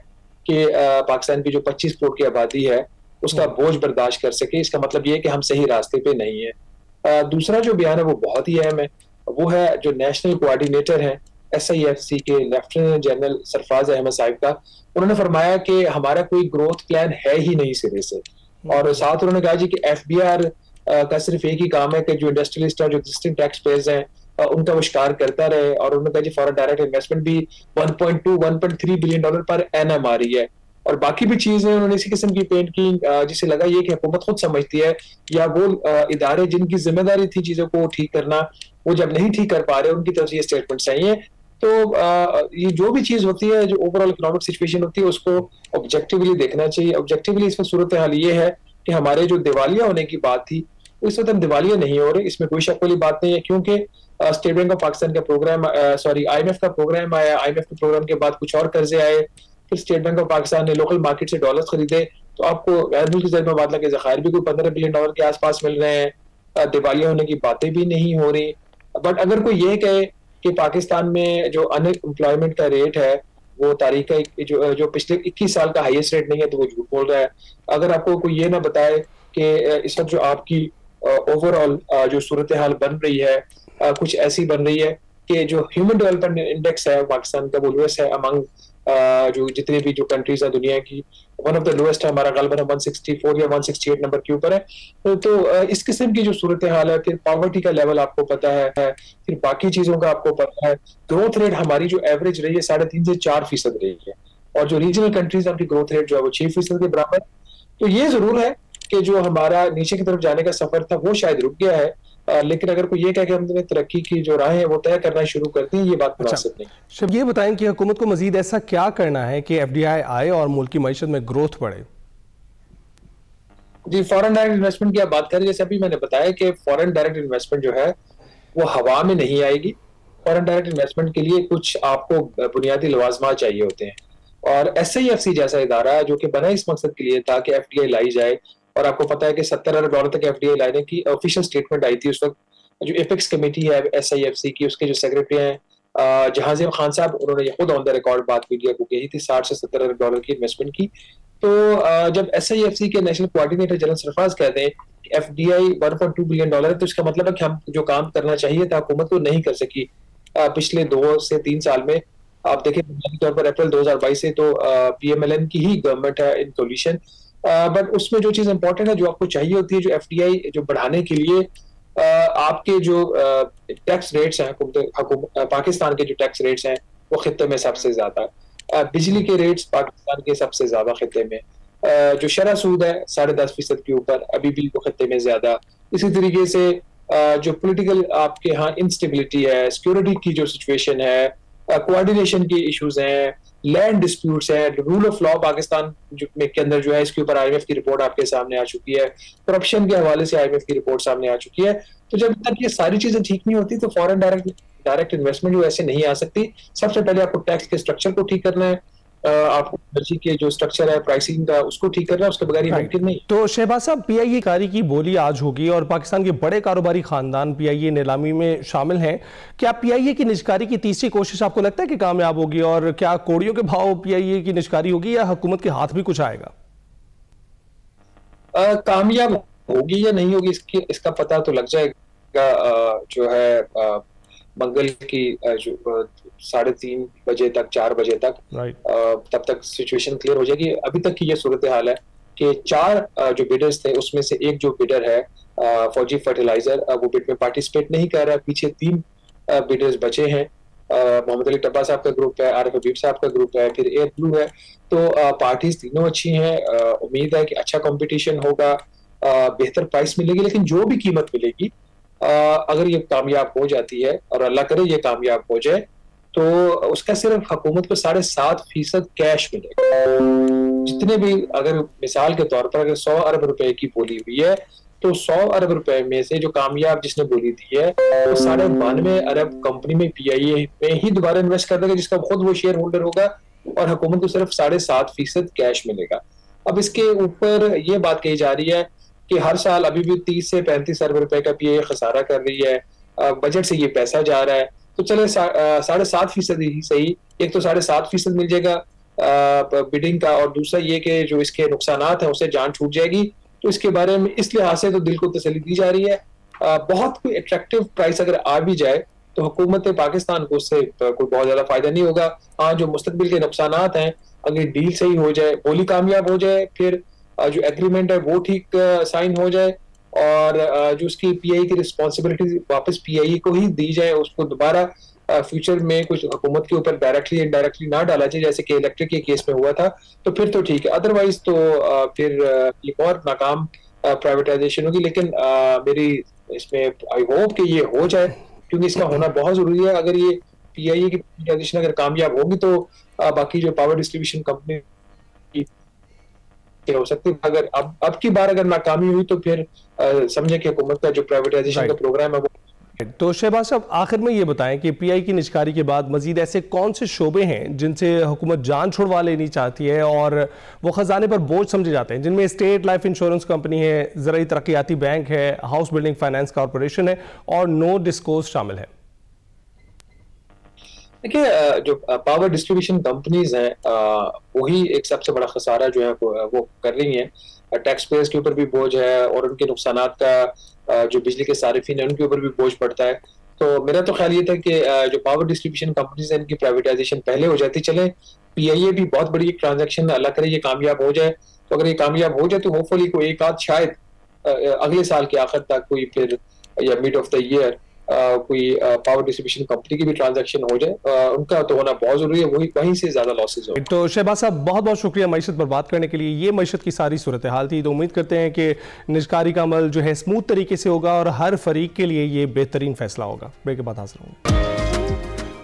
कि पाकिस्तान की जो 25 करोड़ की आबादी है उसका बोझ बर्दाश्त कर सके। इसका मतलब ये है कि हम सही रास्ते पे नहीं है। दूसरा जो बयान है वो बहुत ही अहम है, वो है जो नेशनल कोऑर्डिनेटर है SIFC के लेफ्टिनेंट जनरल सरफराज अहमद साहिब का। उन्होंने फरमाया कि हमारा कोई ग्रोथ प्लान है ही नहीं सिरे से। और साथ उन्होंने कहा जी कि FBR का सिर्फ एक ही काम है कि जो इंडस्ट्रियलिस्ट और जो एग्जिस्टिंग टैक्स पेयर्स हैं उनका वो शिकार करता रहे। और उन्होंने कहा जी फॉरेन डायरेक्ट इन्वेस्टमेंट भी 1.2-1.3 बिलियन डॉलर पर एनएम आ रही है। और बाकी भी चीजें उन्होंने इसी किस्म की पेंट की, जिसे लगा ये कि हुकूमत खुद समझती है या वो इदारे जिनकी जिम्मेदारी थी चीजों को ठीक करना वो जब नहीं ठीक कर पा रहे उनकी तरफ से ये स्टेटमेंट्स आई हैं। तो ये जो भी चीज होती है जो ओवरऑल इकोनॉमिक सिचुएशन होती है उसको ऑब्जेक्टिवली देखना चाहिए। ऑब्जेक्टिवली इसमें सूरत हाल ये है कि हमारे जो दिवालिया होने की बात थी इस वक्त हम दिवालिया नहीं हो रहे, इसमें कोई शक वाली बात नहीं है। क्योंकि स्टेट बैंक ऑफ पाकिस्तान का प्रोग्राम IMF का प्रोग्राम आया, IMF के प्रोग्राम के बाद कुछ और कर्जे आए, फिर स्टेट बैंक ऑफ पाकिस्तान ने लोकल मार्केट से डॉलर्स खरीदे, तो आपको गैर मुल्की ज़र मुबादला के ज़खायर भी कोई 15 बिलियन डॉलर के आसपास मिल रहे हैं। दिवालिया होने की बातें भी नहीं हो रही। बट अगर कोई ये कहे कि पाकिस्तान में जो अनएम्प्लॉयमेंट का रेट है वो तारीख का जो पिछले 21 साल का हाईएस्ट रेट नहीं है तो वो झूठ बोल रहा है। अगर आपको कोई ये ना बताए कि इस वक्त जो आपकी ओवरऑल जो सूरत हाल बन रही है कुछ ऐसी बन रही है कि जो ह्यूमन डेवलपमेंट इंडेक्स है पाकिस्तान का वो लोएस्ट है अमंग जो जितने भी जो कंट्रीज हैं दुनिया की, वन ऑफ द लोएस्ट है हमारा, गलबन 164 या 168 नंबर के ऊपर है। तो इस किस्म की जो सूरत हाल है, फिर पॉवर्टी का लेवल आपको पता है, फिर बाकी चीजों का आपको पता है। ग्रोथ रेट हमारी जो एवरेज रही है 3.5 से 4% रही है और जो रीजनल कंट्रीज है उनकी ग्रोथ रेट जो है वो 6% के बराबर। तो ये जरूर है कि जो हमारा नीचे की तरफ जाने का सफर था वो शायद रुक गया है, लेकिन अगर कोई ये कहे कि हमने तरक्की की जो राह है वो तय करना शुरू कर दी, ये बात मुनासिब नहीं। शब ये बताएं कि हुकूमत को मजीद ऐसा क्या करना है कि FDI आए और मुल्क की मईशत में ग्रोथ बढ़े? जी, फॉरेन डायरेक्ट इन्वेस्टमेंट की आप बात करें, जैसे अभी मैंने बताया कि फॉरेन डायरेक्ट इन्वेस्टमेंट जो है वो हवा में नहीं आएगी। फॉरेन डायरेक्ट इन्वेस्टमेंट के लिए कुछ आपको बुनियादी लवाजमात चाहिए होते हैं, और SIFC जैसा इदारा जो कि बना इस मकसद के लिए था कि FDI लाई जाए, और आपको पता है कि $70 अरब तक FDI लाने की ऑफिशियल स्टेटमेंट आई थी उस वक्त। जो एपेक्स कमेटी है SIFC की, उसके जो सेक्रेटरी हैं जहांजीब खान साहब, उन्होंने खुद ऑन द रिकॉर्ड बात मीडिया को कही थी 60 से 70 अरब डॉलर की इन्वेस्टमेंट की। तो जब SIFC के नेशनल कोऑर्डिनेटर जनरल सरफराज कहते हैं कि FDI $1.2 बिलियन है, तो इसका मतलब है कि हम जो काम करना चाहिए था हुकूमत को नहीं कर सकी पिछले 2 से 3 साल में। आप देखें बुनियादी तौर पर अप्रैल 2022 से तो PMLN की ही गवर्नमेंट है इन कोलिशन, बट उसमें जो चीज इंपॉर्टेंट है, जो आपको चाहिए होती है, जो FDI जो बढ़ाने के लिए आपके जो टैक्स रेट्स हैं, पाकिस्तान के जो टैक्स रेट्स हैं वो खित्ते में सबसे ज्यादा, बिजली के रेट्स पाकिस्तान के सबसे ज्यादा खित्ते में, जो शरह सूद है 10.5% के ऊपर अभी भी वो खित्ते में ज्यादा। इसी तरीके से जो पॉलिटिकल आपके यहाँ इंस्टेबिलिटी है, सिक्योरिटी की जो सिचुएशन है, कोऑर्डिनेशन के इश्यूज हैं, लैंड डिस्प्यूट्स हैं, रूल ऑफ लॉ पाकिस्तान के अंदर जो है, इसके ऊपर IMF की रिपोर्ट आपके सामने आ चुकी है, करप्शन के हवाले से IMF की रिपोर्ट सामने आ चुकी है। तो जब तक ये सारी चीजें ठीक नहीं होती तो फॉरेन डायरेक्ट इन्वेस्टमेंट जो ऐसे नहीं आ सकती। सबसे पहले आपको टैक्स के स्ट्रक्चर को ठीक करना है, आपको एनर्जी के जो स्ट्रक्चर है प्राइसिंग का उसको ठीक करना है, उसके बगैर ये मुमकिन नहीं। तो शहबाज साहब, PIA कारी की बोली आज होगी और पाकिस्तान के बड़े कारोबारी खानदान PIA नीलामी में शामिल हैं। क्या PIA की निजकारी की तीसरी कोशिश आपको लगता है कि कामयाब होगी, और क्या कोड़ियों के भाव PIA की निजकारी होगी या हुकूमत के हाथ भी कुछ आएगा? कामयाब होगी या नहीं होगी इसका पता तो लग जाएगा जो है मंगल की जो 3:30 बजे तक 4 बजे तक, तब तक सिचुएशन क्लियर हो जाएगी। अभी तक की ये सूरत हाल है कि 4 जो बिडर्स थे उसमें से एक जो बिडर है फौजी फर्टिलाइजर, वो बिड में पार्टिसिपेट नहीं कर रहा। पीछे 3 बिडर्स बचे हैं, मोहम्मद अली टब्बा साहब का ग्रुप है, आरिफ हबीब साहब का ग्रुप है, फिर एयर ब्लू है। तो पार्टीज तीनों अच्छी हैं, उम्मीद है कि अच्छा कंपटीशन होगा, बेहतर प्राइस मिलेगी। लेकिन जो भी कीमत मिलेगी, अगर ये कामयाब हो जाती है, और अल्लाह करे ये कामयाब हो जाए, तो उसका सिर्फ हुकूमत को 7.5% कैश मिलेगा। जितने भी, अगर मिसाल के तौर पर अगर 100 अरब रुपए की बोली हुई है, तो 100 अरब रुपए में से जो कामयाब जिसने बोली दी है वो 92.5 अरब कंपनी में PIA में ही दोबारा इन्वेस्ट कर देगा, जिसका खुद वो शेयर होल्डर होगा, और हुकूमत को सिर्फ 7.5% कैश मिलेगा। अब इसके ऊपर ये बात कही जा रही है कि हर साल अभी भी 30 से 35 अरब रुपए का PIA खसारा कर रही है, बजट से ये पैसा जा रहा है, तो चले 7.5% ही सही। एक तो 7.5% मिल जाएगा बिडिंग का, और दूसरा ये कि जो इसके नुकसानात हैं उससे जान छूट जाएगी। तो इसके बारे में इस लिहाज से तो दिल को तसल्ली दी जा रही है। बहुत कोई अट्रैक्टिव प्राइस अगर आ भी जाए तो हुकूमत पाकिस्तान को उससे कोई बहुत ज्यादा फायदा नहीं होगा। हाँ, जो मुस्तकबिल के नुकसानात हैं, अगर डील सही हो जाए, बोली कामयाब हो जाए, फिर जो एग्रीमेंट है वो ठीक साइन हो जाए, और जो उसकी PIA की रिस्पॉन्सिबिलिटी वापस PIA को ही दी जाए, उसको दोबारा फ्यूचर में कुछ हुकूमत के ऊपर डायरेक्टली इनडायरेक्टली ना डाला जाए, जैसे कि इलेक्ट्रिक के केस में हुआ था, तो फिर तो ठीक है। अदरवाइज तो फिर एक और नाकाम प्राइवेटाइजेशन होगी। लेकिन मेरी इसमें आई होप कि ये हो जाए, क्योंकि इसका होना बहुत जरूरी है। अगर ये PIA की प्राइवेटाइजेशन अगर कामयाब होगी तो बाकी जो पावर डिस्ट्रीब्यूशन कंपनी हो सकती है। अगर अब की बार अगर नाकामी हुई तो फिर समझे कि हुकूमत का जो प्राइवेटाइजेशन का प्रोग्राम है वो। तो शहबाज साहब, आखिर में ये बताएं कि PIA की निजकारी के बाद मजीद ऐसे कौन से शोबे हैं जिनसे हुकूमत जान छुड़वा लेनी चाहती है और वो खजाने पर बोझ समझे जाते हैं, जिनमें स्टेट लाइफ इंश्योरेंस कंपनी है, ज़राई तरक्याती बैंक है, हाउस बिल्डिंग फाइनेंस कॉरपोरेशन है और नो डिस्कोस शामिल है? देखिए, जो पावर डिस्ट्रीब्यूशन कंपनीज हैं वही एक सबसे बड़ा खसारा जो है वो कर रही हैं। टैक्स पेयर्स के ऊपर भी बोझ है, और उनके नुकसानात का जो बिजली के सारिफिन है उनके ऊपर भी बोझ पड़ता है। तो मेरा तो ख्याल ये था कि जो पावर डिस्ट्रीब्यूशन कंपनीज है इनकी प्राइवेटाइजेशन पहले हो जाती। चले PIA भी बहुत बड़ी एक ट्रांजेक्शन, अल्लाह करे ये कामयाब हो जाए। तो अगर ये कामयाब हो जाए तो होपफुली कोई एक आध शायद अगले साल के आखिर तक कोई फिर, या मिड ऑफ द ईयर कोई पावर डिस्ट्रीब्यूशन कंपनी की भी ट्रांजैक्शन हो जाए, उनका तो होना बहुत जरूरी है, वहीं से ज्यादा लॉसेज हो। तो शहबाज साहब बहुत बहुत शुक्रिया मईशत पर बात करने के लिए। ये मईशत की सारी सूरत हाल थी, तो उम्मीद करते हैं कि निजकारी का अमल जो है स्मूथ तरीके से होगा और हर फरीक के लिए ये बेहतरीन फैसला होगा। ब्रेक के बाद हाजिर होंगे।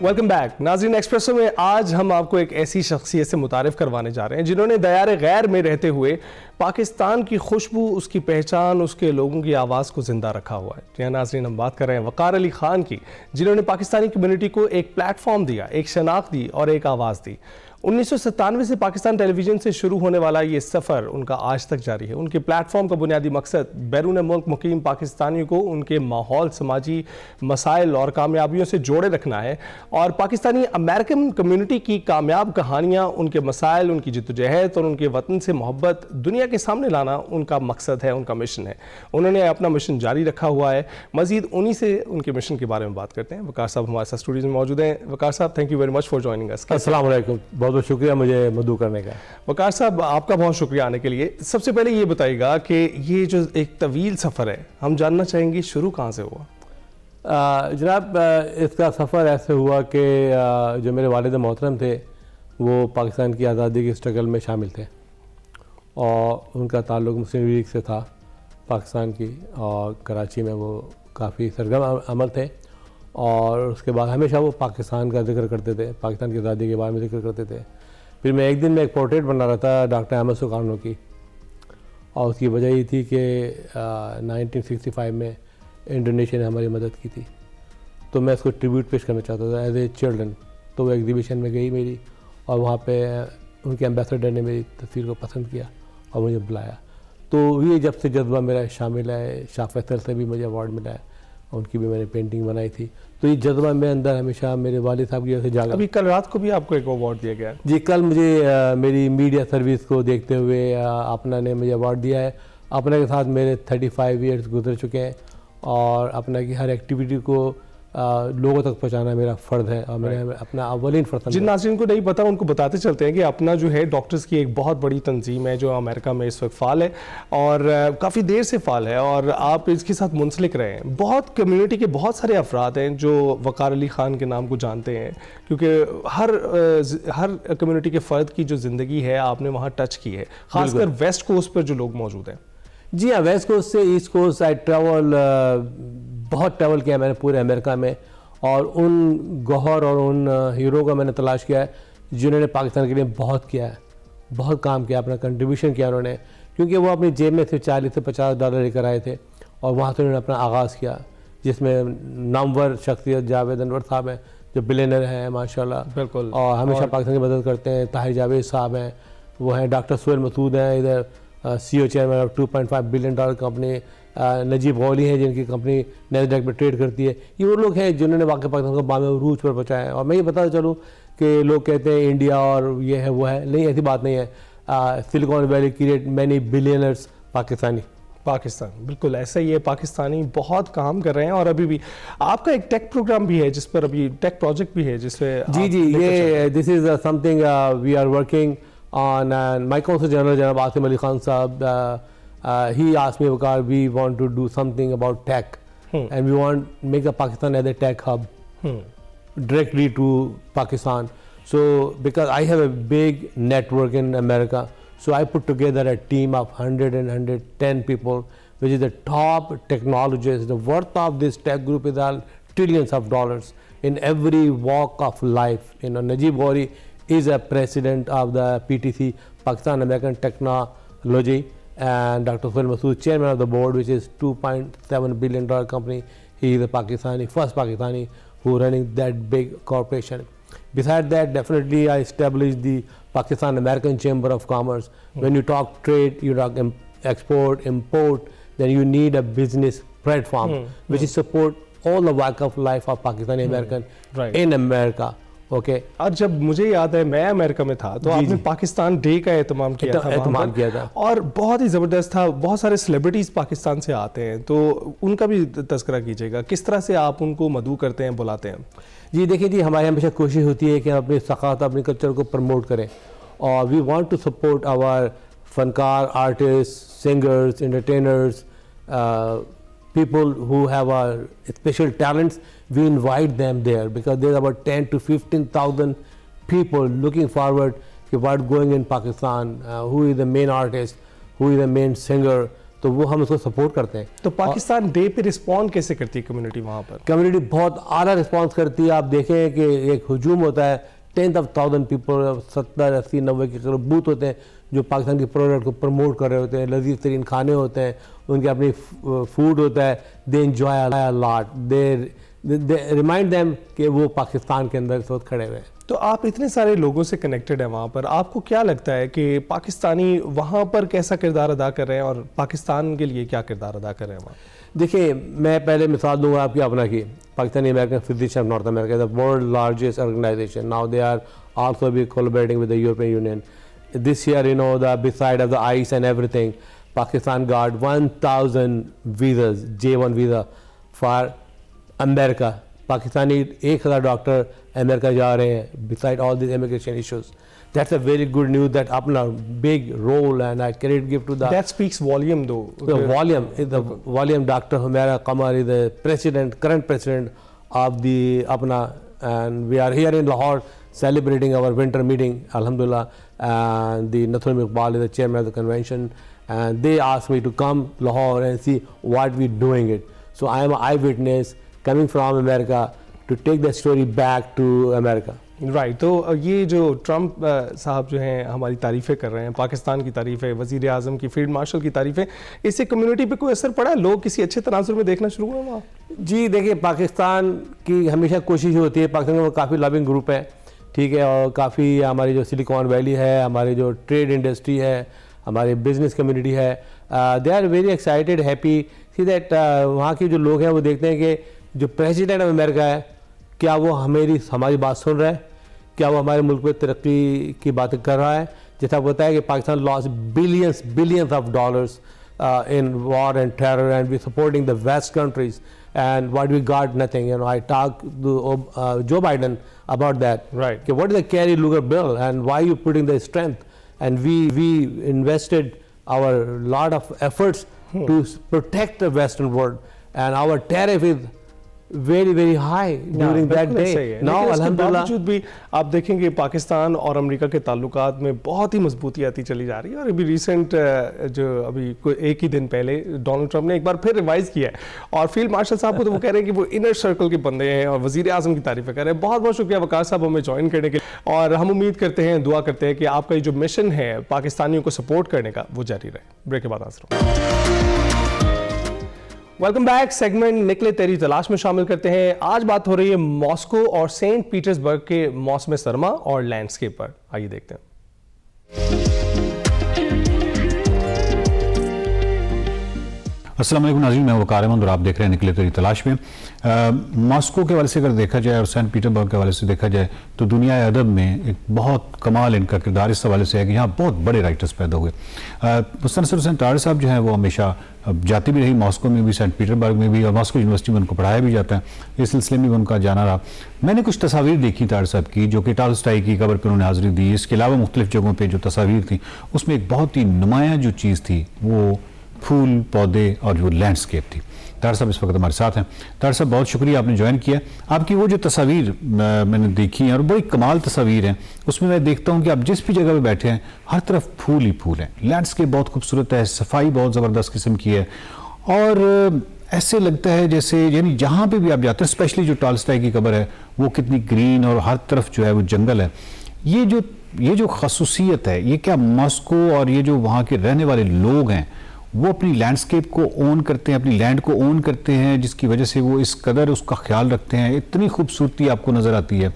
वेलकम बैक नाज़रीन। एक्सप्रेसो में आज हम आपको एक ऐसी शख्सियत से मुतारिफ करवाने जा रहे हैं जिन्होंने दयार गैर में रहते हुए पाकिस्तान की खुशबू, उसकी पहचान, उसके लोगों की आवाज़ को जिंदा रखा हुआ है। जी नाज़रीन, हम बात कर रहे हैं वकार अली खान की, जिन्होंने पाकिस्तानी कम्युनिटी को एक प्लेटफॉर्म दिया, एक शनाख्त दी और एक आवाज़ दी। 1997 से पाकिस्तान टेलीविज़न से शुरू होने वाला ये सफ़र उनका आज तक जारी है। उनके प्लेटफॉर्म का बुनियादी मकसद बैरून मुल्क मुकीम पाकिस्तानियों को उनके माहौल, समाजी मसाइल और कामयाबियों से जोड़े रखना है और पाकिस्तानी अमेरिकन कम्युनिटी की कामयाब कहानियाँ, उनके मसाइल, उनकी जिद्दोजहद और उनके वतन से मोहब्बत दुनिया के सामने लाना उनका मकसद है, उनका मिशन है। उन्होंने अपना मिशन जारी रखा हुआ है। मज़ीद उन्हीं से उनके मिशन के बारे में बात करते हैं। वकार साहब हमारे साथ स्टूडियो में मौजूद हैं। वकार साहब, thank you very much for joining us. अस्सलाम वालेकुम, बहुत शुक्रिया मुझे मदू करने का। वकार साहब, आपका बहुत शुक्रिया आने के लिए। सबसे पहले ये बताइएगा कि ये जो एक तवील सफ़र है, हम जानना चाहेंगे शुरू कहाँ से हुआ? जनाब, इसका सफ़र ऐसे हुआ कि जो मेरे वालिद मोहतरम थे वो पाकिस्तान की आज़ादी के स्ट्रगल में शामिल थे और उनका ताल्लुक़ मुस्लिम लीग से था पाकिस्तान की, और कराची में वो काफ़ी सरगर्म अमल थे और उसके बाद हमेशा वो पाकिस्तान का जिक्र करते थे, पाकिस्तान की आज़ादी के बारे में जिक्र करते थे। फिर मैं एक दिन में एक पोर्ट्रेट बना रहा था डॉक्टर अहमद सुकानो की, और उसकी वजह ये थी कि 1965 में इंडोनेशिया ने हमारी मदद की थी, तो मैं उसको ट्रिब्यूट पेश करना चाहता था एज ए चिल्ड्रन। तो वो एग्जीबिशन में गई मेरी, और वहाँ पे उनके एम्बेसडर ने मेरी तस्वीर को पसंद किया और मुझे बुलाया। तो ये जब से जज्बा मेरा शामिल है, शाह फैसल से भी मुझे अवार्ड मिला है, उनकी भी मैंने पेंटिंग बनाई थी। तो ये जज्बा मेरे अंदर हमेशा मेरे वालिद साहब की वजह से जागा। अभी कल रात को भी आपको एक अवार्ड दिया गया है? जी, कल मुझे मेरी मीडिया सर्विस को देखते हुए अपना ने मुझे अवार्ड दिया है। अपना के साथ मेरे 35 ईयर्स गुजर चुके हैं और अपना की हर एक्टिविटी को लोगों तक पहुंचाना मेरा फ़र्ज़ है और मेरा अपना अवलिन फ़र्ज़। जिन नाज़रीन को नहीं पता उनको बताते चलते हैं कि अपना जो है डॉक्टर्स की एक बहुत बड़ी तंजीम है जो अमेरिका में इस वक्त फ़ाल है और काफ़ी देर से फ़ाल है, और आप इसके साथ मुंसलिक रहे हैं। बहुत कम्युनिटी के बहुत सारे अफराद हैं जो वकार अली ख़ान के नाम को जानते हैं, क्योंकि हर कम्युनिटी के फ़र्द की जो ज़िंदगी है आपने वहाँ टच की है, ख़ासकर वेस्ट कोस्ट पर जो लोग मौजूद हैं। जी हाँ, वेस्ट कोस्ट से ईस्ट कोस्ट आई बहुत ट्रैवल किया मैंने पूरे अमेरिका में, और उन गौहर और उन हीरो का मैंने तलाश किया है जिन्होंने पाकिस्तान के लिए बहुत किया है, बहुत काम किया, अपना कंट्रीब्यूशन किया उन्होंने, क्योंकि वो अपनी जेब में सिर्फ $40 से $50 लेकर आए थे और वहाँ से उन्होंने अपना आगाज़ किया, जिसमें नामवर शख्सियत जावेद अनवर साहब हैं जो बिलियनर हैं माशाल्लाह, बिल्कुल, और हमेशा पाकिस्तान की मदद करते हैं। ताहिर जावेद साहब हैं, वो हैं। डॉक्टर सुहेल मसूद हैं, इधर CEO chairman of $2.5 billion company. Najeeb Gauli हैं जिनकी कंपनी नैस्डैक में ट्रेड करती है। ये वो लोग हैं जिन्होंने वाकई पाकिस्तान को बामे रूज पर पहुँचाया है। और मैं ये बताता चलूँ कि लोग कहते हैं इंडिया और ये है वो है, नहीं, ऐसी बात नहीं है। Silicon valley create many billionaires Pakistan, बिल्कुल ऐसा ही है। पाकिस्तानी बहुत काम कर रहे हैं और अभी भी आपका एक टेक प्रोग्राम भी है जिस पर अभी टेक प्रोजेक्ट भी है जिसपे जी ये this is something we are working on. My council general जनाब आसिम अली खान साहब, he asked me, Wakar, we want to do something about tech and we want to make a Pakistan as a tech hub directly to Pakistan. So because I have a big network in America, so I put together a team of 100 and 110 people, which is the top technologists. The worth of this tech group is all trillions of dollars in every walk of life. You know, Najib Ghauri is a president of the PTC, Pakistan American Technology, and Dr. Suhail Masood, chairman of the board, which is $2.7 billion company. He is a Pakistani, first Pakistani who running that big corporation. Besides that, definitely I established the Pakistan American Chamber of Commerce. When you talk trade, you talk export, import, then you need a business platform which is support all the walk of life of Pakistani American in America. Okay और जब मुझे याद है मैं America में था तो आपने पाकिस्तान डे का एहतमाम किया था और बहुत ही ज़बरदस्त था। बहुत सारे सेलिब्रिटीज़ पाकिस्तान से आते हैं, तो उनका भी तज़किरा कीजिएगा, किस तरह से आप उनको मदऊ करते हैं, बुलाते हैं? जी देखिए जी, हमारी हमेशा कोशिश होती है कि हम अपनी सक़ाफ़त, अपने कल्चर को प्रमोट करें, और we want to support our फनकार, artist, singers, entertainers, people who have special talents, we invite them there because there's about 10 to 15,000 people looking forward to what going in Pakistan, who is the main artist, who is the main singer, तो वो हम उसको support करते हैं। तो Pakistan day पे respond कैसे करती है कम्युनिटी वहाँ पर? कम्युनिटी बहुत आला रिस्पॉन्स करती है। आप देखें कि एक हुजूम होता है, 10,000 पीपल, 70, 80, 90 के करीब बूथ होते हैं जो पाकिस्तान की प्रोडक्ट को प्रमोट कर रहे होते हैं, लजीज तरीन खाने होते हैं, उनके अपनी फूड होता है, they enjoy a lot, they remind them कि वो पाकिस्तान के अंदर इस वक्त खड़े हुए हैं। तो आप इतने सारे लोगों से कनेक्टेड हैं वहाँ पर, आपको क्या लगता है कि पाकिस्तानी वहाँ पर कैसा किरदार अदा कर रहे हैं और पाकिस्तान के लिए क्या किरदार अदा कर रहे हैं वहाँ? देखिए, मैं पहले मिसाल दूंगा आपकी अपना की, Pakistani American federation of north America, the world largest organisation, now they are also be collaborating with the European Union. This year, you know, beside of the ice and everything, Pakistan got 1,000 visas, J1 visa for America. Pakistani 1,000 doctor America जा रहे हैं beside all these immigration issues. That's a very good news that अपना big role and I credit give to the. That speaks volume though. The volume Dr. Humaira Qamar is the president, current president of the अपना, and we are here in Lahore celebrating our winter meeting, alhamdulillah, and the Nathur Iqbal is the chairman of the convention, and they asked me to come Lahore and see what we're doing it. So I am an eyewitness coming from America to take the story back to America. Right, तो ये जो Trump साहब जो हैं हमारी तारीफ़ें कर रहे हैं, पाकिस्तान की तारीफ़ें, वज़ीर आज़म की, फील्ड मार्शल की तारीफ़ें, इससे कम्युनिटी पे कोई असर पड़ा है? लोग किसी अच्छे तनाजुर में देखना शुरू हुए वहाँ? जी देखिए, पाकिस्तान की हमेशा कोशिश होती है, पाकिस्तान में काफ़ी लॉबिंग ग्रुप है, ठीक है, और काफ़ी हमारी जो सिलिकॉन वैली है, हमारी जो ट्रेड इंडस्ट्री है, हमारी बिजनेस कम्युनिटी है, they are very excited, happy see that वहाँ के जो लोग हैं वो देखते हैं कि जो प्रेसिडेंट ऑफ अमेरिका है, क्या वो हमारी बात सुन रहा है, क्या वो हमारे मुल्क में तरक्की की बातें कर रहा है। जैसा बताया कि Pakistan loss billions of dollars in war and terror, and we're supporting the West countries, and what we got, nothing. You know, I talked to Joe Biden about that. Right. Okay, what is the Kerry Lugar bill, and why you putting the strength? And we invested our lot of efforts to protect the Western world, and our tariff is very very high during that day. Now alhamdulillah भी आप देखेंगे पाकिस्तान और America के ताल्लुकात में बहुत ही मजबूती आती चली जा रही है, और अभी रिसेंट जो अभी एक ही दिन पहले डोनाल्ड ट्रंप ने एक बार फिर रिवाइज किया है, और फील्ड मार्शल साहब को तो वो कह रहे हैं कि वो इनर सर्कल के बंदे हैं और वजीर आजम की तारीफें कर रहे हैं। बहुत बहुत शुक्रिया वकार साहब हमें ज्वाइन करने के लिए, और हम उम्मीद करते हैं, दुआ करते हैं कि आपका ये जो मिशन है पाकिस्तानियों को सपोर्ट करने का वो जारी रहे। ब्रेक के बाद हाजिर हूं। Welcome back. सेगमेंट निकले तेरी तलाश में शामिल करते हैं। आज बात हो रही है मॉस्को और सेंट पीटर्सबर्ग के मौसम सरमा और लैंडस्केप पर। आइए देखते हैं। अस्सलाम वालेकुम नाज़रीन, मैं वकार अहमद और आप देख रहे हैं निकले तेरी तलाश में। मॉस्को के हवाले से अगर देखा जाए और सेंट पीटर्सबर्ग के हवाले से देखा जाए तो दुनिया अदब में एक बहुत कमाल इनका किरदार इस हवाले से है कि यहाँ बहुत बड़े राइटर्स पैदा हुए। मुस्तनसर हुसैन तार साहब जो हैं वो हमेशा जाती भी रही, मॉस्को में भी, सेंट पीटर्सबर्ग में भी, और मॉस्को यूनिवर्सिटी में उनको पढ़ाया भी जाता है। इस सिलसिले में उनका जाना रहा। मैंने कुछ तस्वीर देखी तार साहब की जो कि टॉलस्टॉय की कब्र पर उन्होंने हाजिरी दी। इसके अलावा मुख्तलिफ जगहों पर जो तस्वीर थी उसमें एक बहुत ही नुमाया जो चीज़ थी वो फूल, पौधे और जो लैंडस्केप थी। तार साहब इस वक्त हमारे साथ हैं। तार साहब बहुत शुक्रिया आपने ज्वाइन किया। आपकी वो जो तस्वीर मैंने देखी हैं और बड़ी कमाल तस्वीर हैं, उसमें मैं देखता हूँ कि आप जिस भी जगह पे बैठे हैं हर तरफ फूल ही फूल हैं। लैंडस्केप बहुत खूबसूरत है, सफाई बहुत ज़बरदस्त किस्म की है, और ऐसे लगता है जैसे यानी जहाँ पे भी आप जाते हैं, स्पेशली जो टॉलस्टॉय की कब्र है वो कितनी ग्रीन और हर तरफ जो है वो जंगल है। ये जो खसूसियत है, ये क्या मॉस्को और ये जो वहाँ के रहने वाले लोग हैं वो अपनी लैंडस्केप को ओन करते हैं, अपनी लैंड को ओन करते हैं, जिसकी वजह से वो इस कदर उसका ख्याल रखते हैं। इतनी खूबसूरती आपको नज़र आती है।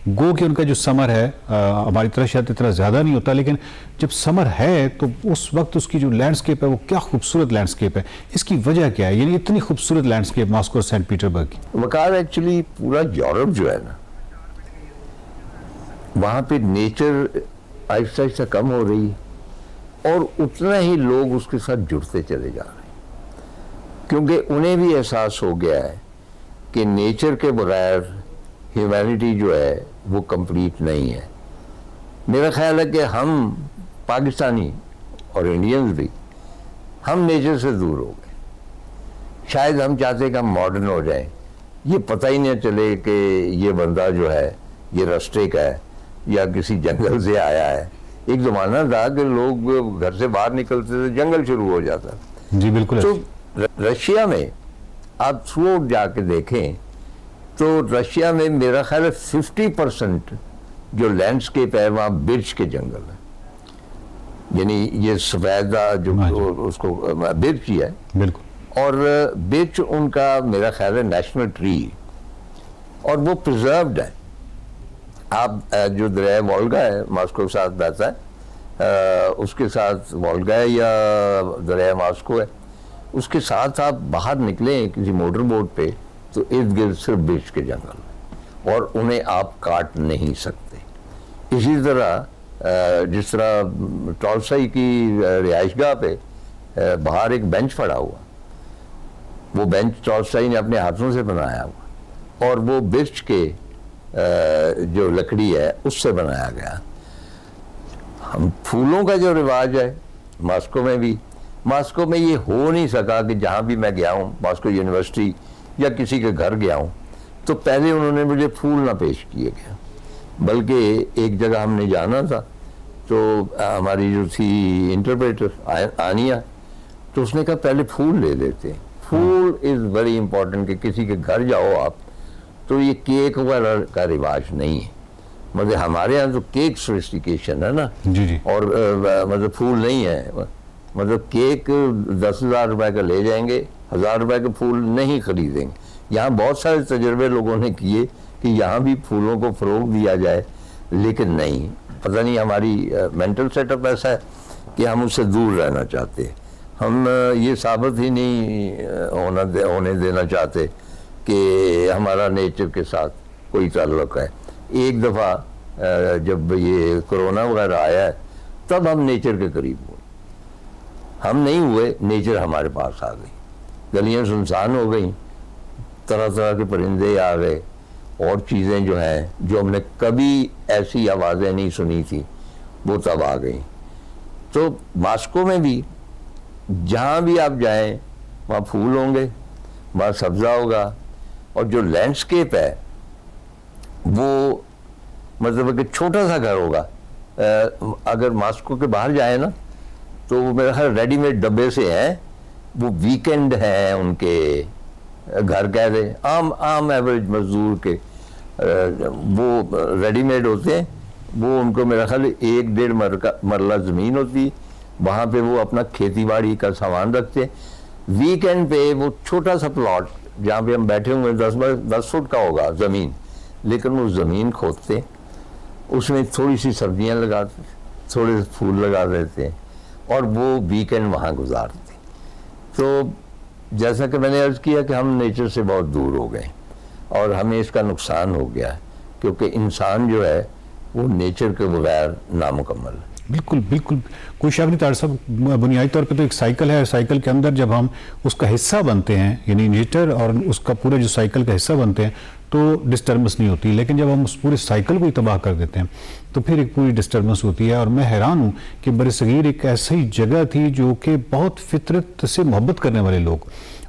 गो कि उनका जो समर है हमारी तरह शायद इतना ज़्यादा नहीं होता, लेकिन जब समर है तो उस वक्त उसकी जो लैंडस्केप है वो क्या खूबसूरत लैंडस्केप है। इसकी वजह क्या है, यानी इतनी खूबसूरत लैंडस्केप मॉस्को और सेंट पीटर्सबर्ग की? वकार एक्चुअली पूरा यूरोप जो है ना, वहाँ पे नेचर आहिस्ता आहिस्ता कम हो रही है और उतना ही लोग उसके साथ जुड़ते चले जा रहे हैं, क्योंकि उन्हें भी एहसास हो गया है कि नेचर के बगैर ह्यूमैनिटी जो है वो कंप्लीट नहीं है। मेरा ख्याल है कि हम पाकिस्तानी और इंडियंस भी हम नेचर से दूर हो गए। शायद हम चाहते कि हम मॉडर्न हो जाएं, ये पता ही नहीं चले कि ये बंदा जो है ये रस्टिक है या किसी जंगल से आया है। एक ज़माना था कि लोग घर से बाहर निकलते थे, जंगल शुरू हो जाता। जी बिल्कुल। तो रशिया में आप थ्रू जाके देखें तो रशिया में मेरा ख्याल है 50% जो लैंडस्केप है वहाँ बिर्च के जंगल है, यानी ये सफेदा जो उसको बिर्च ही है। बिल्कुल। और बिर्च उनका मेरा ख्याल है नेशनल ट्री, और वो प्रिजर्व्ड है। आप जो दरिया वोल्गा है मॉस्को के साथ बहता है, उसके साथ वोल्गा है या दरिया मॉस्को है, उसके साथ आप बाहर निकलें किसी मोटर बोट पे तो इर्द गिर्द सिर्फ बिर्च के जंगल, और उन्हें आप काट नहीं सकते। इसी तरह जिस तरह टॉलस्टॉय की रिहाइशगाह पे बाहर एक बेंच पड़ा हुआ, वो बेंच टॉलस्टॉय ने अपने हाथों से बनाया हुआ, और वो बिर्च के जो लकड़ी है उससे बनाया गया। हम फूलों का जो रिवाज है मॉस्को में भी, मॉस्को में ये हो नहीं सका कि जहाँ भी मैं गया हूँ, मॉस्को यूनिवर्सिटी या किसी के घर गया हूँ, तो पहले उन्होंने मुझे फूल ना पेश किए गए। बल्कि एक जगह हमने जाना था, तो हमारी जो थी इंटरप्रेटर आनिया, तो उसने कहा पहले फूल ले लेते हैं। फूल इज़ वेरी इंपॉर्टेंट कि किसी के घर जाओ आप, तो ये केक वगैरह का रिवाज नहीं है। मतलब हमारे यहाँ तो केक सोफिस्टिकेशन है ना, जी। और मतलब फूल नहीं है। मतलब केक 10,000 रुपए का ले जाएंगे, 1,000 रुपए के फूल नहीं खरीदेंगे। यहाँ बहुत सारे तजुर्बे लोगों ने किए कि यहाँ भी फूलों को फ़रोग दिया जाए, लेकिन नहीं, पता नहीं हमारी मेंटल सेटअप ऐसा है कि हम उससे दूर रहना चाहते हैं। हम ये साबित ही नहीं होने देना चाहते कि हमारा नेचर के साथ कोई ताल्लुक़ है। एक दफ़ा जब ये कोरोना वगैरह आया है, तब हम नेचर के करीब हुए। हम नहीं हुए, नेचर हमारे पास आ गई, गलियां सुनसान हो गई, तरह तरह के परिंदे आ गए, और चीज़ें जो हैं जो हमने कभी ऐसी आवाज़ें नहीं सुनी थी वो तब आ गई। तो मॉस्को में भी जहाँ भी आप जाएं वहाँ फूल होंगे, वहाँ सब्ज़ा होगा, और जो लैंडस्केप है वो मतलब कि छोटा सा घर होगा। अगर मॉस्को के बाहर जाए ना, तो वो मेरा ख्याल रेडीमेड डब्बे से हैं, वो वीकेंड हैं उनके घर, कह दे आम एवरेज मजदूर के वो रेडीमेड होते हैं। वो उनको मेरा ख्याल 1-1.5 मरला ज़मीन होती, वहाँ पे वो अपना खेती बाड़ी का सामान रखते हैं। वीकेंड पे वो छोटा सा प्लॉट जहाँ पे हम बैठे हुए 10 फुट का होगा ज़मीन, लेकिन वो ज़मीन खोदते, उसमें थोड़ी सी सब्जियाँ लगाते, थोड़े से फूल लगा देते हैं, और वो वीकेंड वहाँ गुजारते। तो जैसा कि मैंने अर्ज़ किया कि हम नेचर से बहुत दूर हो गए, और हमें इसका नुकसान हो गया, क्योंकि इंसान जो है वो नेचर के बगैर नामुकम्मल है। बिल्कुल बिल्कुल, कोई शक नहीं तार साहब। बुनियादी तौर पे तो एक साइकिल है, साइकिल के अंदर जब हम उसका हिस्सा बनते हैं, यानी नेचर और उसका पूरा जो साइकिल का हिस्सा बनते हैं, तो डिस्टर्बेंस नहीं होती। लेकिन जब हम उस पूरे साइकिल को ही तबाह कर देते हैं तो फिर एक पूरी डिस्टर्बेंस होती है। और मैं हैरान हूँ कि बरसगीर एक ऐसी जगह थी जो कि बहुत फितरत से मोहब्बत करने वाले लोग,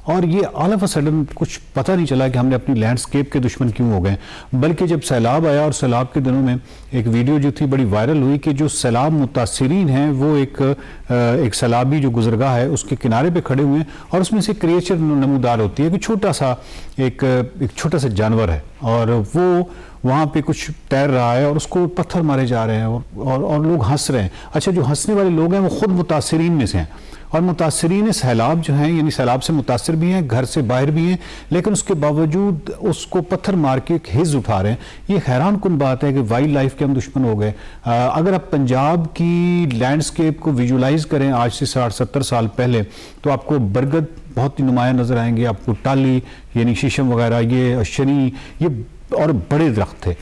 और ये ऑल ऑफ अ सडन कुछ पता नहीं चला कि हमने अपनी लैंडस्केप के दुश्मन क्यों हो गए। बल्कि जब सैलाब आया, और सैलाब के दिनों में एक वीडियो जो थी बड़ी वायरल हुई कि जो सैलाब मुतासिरीन हैं वो एक सैलाबी जो गुजरगाह है उसके किनारे पे खड़े हुए हैं, और उसमें से क्रिएचर नमूदार होती है कि छोटा सा एक छोटा सा जानवर है, और वो वहाँ पे कुछ तैर रहा है और उसको पत्थर मारे जा रहे हैं, और लोग हंस रहे हैं। अच्छा, जो हंसने वाले लोग हैं वो खुद मुतासिरीन में से हैं, और मुतासिरीन सैलाब जो हैं, यानी सैलाब से मुतासिर भी हैं, घर से बाहर भी हैं, लेकिन उसके बावजूद उसको पत्थर मार के एक हिज उठा रहे हैं। ये हैरान कुन बात है कि वाइल्ड लाइफ के हम दुश्मन हो गए। अगर आप पंजाब की लैंडस्केप को विजुलाइज करें आज से 60-70 साल पहले, तो आपको बरगद बहुत ही नुमाया नजर आएंगे, आपको टाली यानी शीशम वगैरह, ये शनी, ये और बड़े दरख्त थे।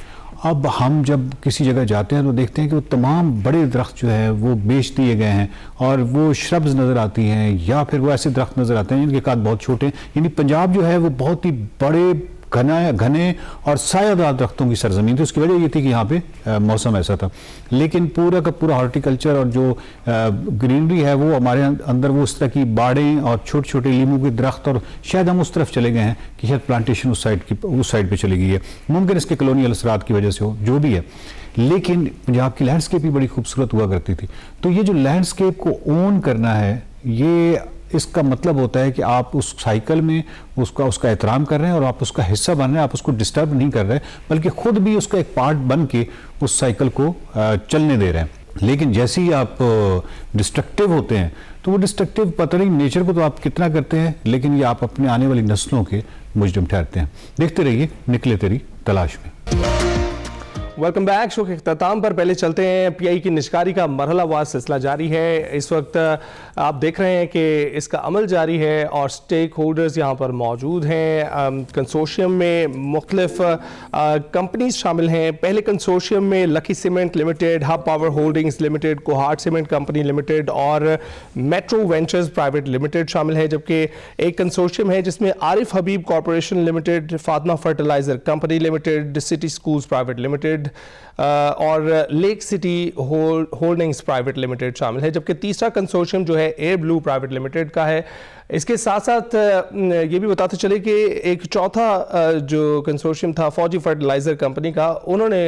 अब हम जब किसी जगह जाते हैं तो देखते हैं कि वो तमाम बड़े दरख्त जो है वो बेच दिए गए हैं, और वो श्रब्स नज़र आती हैं, या फिर वो ऐसे दरख्त नज़र आते हैं जिनके काद बहुत छोटे हैं। यानी पंजाब जो है वो बहुत ही बड़े घने और सायादार दरख्तों की सरजमीन थी। उसकी वजह ये थी कि यहाँ पे मौसम ऐसा था, लेकिन पूरा का पूरा हॉर्टिकल्चर और जो ग्रीनरी है वो हमारे अंदर वो उस तरह की बाड़ें और छोटे छोटे लीमू के दरख्त, और शायद हम उस तरफ चले गए हैं कि शायद प्लांटेशन उस साइड पे चली गई है। मुमकिन इसके कॉलोनियल असरात की वजह से हो, जो भी है, लेकिन पंजाब की लैंडस्केप भी बड़ी खूबसूरत हुआ करती थी। तो ये जो लैंडस्केप को ओन करना है, ये इसका मतलब होता है कि आप उस साइकिल में उसका एहतराम कर रहे हैं और आप उसका हिस्सा बन रहे हैं, आप उसको डिस्टर्ब नहीं कर रहे, बल्कि खुद भी उसका एक पार्ट बन के उस साइकिल को चलने दे रहे हैं। लेकिन जैसे ही आप डिस्ट्रक्टिव होते हैं तो वो डिस्ट्रक्टिव, पता नहीं नेचर को तो आप कितना करते हैं, लेकिन ये आप अपने आने वाली नस्लों के मुजरिम ठहरते हैं। देखते रहिए निकले तेरी तलाश में। Welcome back. शो के इख्तिताम पर पहले चलते हैं। पीआई की निजकारी का मरहलावार सिलसिला जारी है। इस वक्त आप देख रहे हैं कि इसका अमल जारी है और स्टेक होल्डर्स यहाँ पर मौजूद हैं। कंसोर्शियम में मुख्तलिफ कंपनीज शामिल हैं। पहले कंसोर्शियम में Lucky Cement Limited, Hub Power Holdings Limited, Kohat Cement Company Limited और मेट्रो वेंचर्स प्राइवेट लिमिटेड शामिल है, जबकि एक कंसोर्शियम है जिसमें Arif Habib Corporation Limited, Fatima Fertilizer Company Limited, City Schools Private Limited और Lake City Holdings Private Limited शामिल है, जबकि तीसरा कंसोर्शियम जो है एयर ब्लू प्राइवेट लिमिटेड का है। इसके साथ साथ ये भी बताते चले कि एक चौथा जो कंसोर्शियम था फौजी फर्टिलाइजर कंपनी का, उन्होंने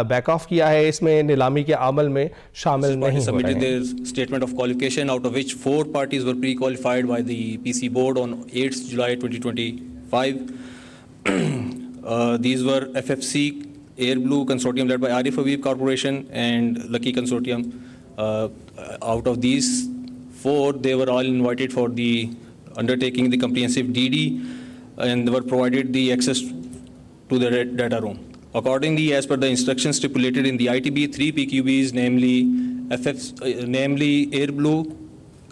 बैक ऑफ किया है, इसमें नीलामी के अमल में शामिल नहीं हो रहे हैं। Statement of qualification out of which 4 parties were pre-qualified by the PC board on 8th July 2025. These were FFC Air Blue Consortium led by Arif Habib Corporation and Lucky Consortium. Out of these 4, they were all invited for the undertaking the comprehensive DD and they were provided the access to the data room. Accordingly, as per the instructions stipulated in the ITB, 3 PQBs, namely Air Blue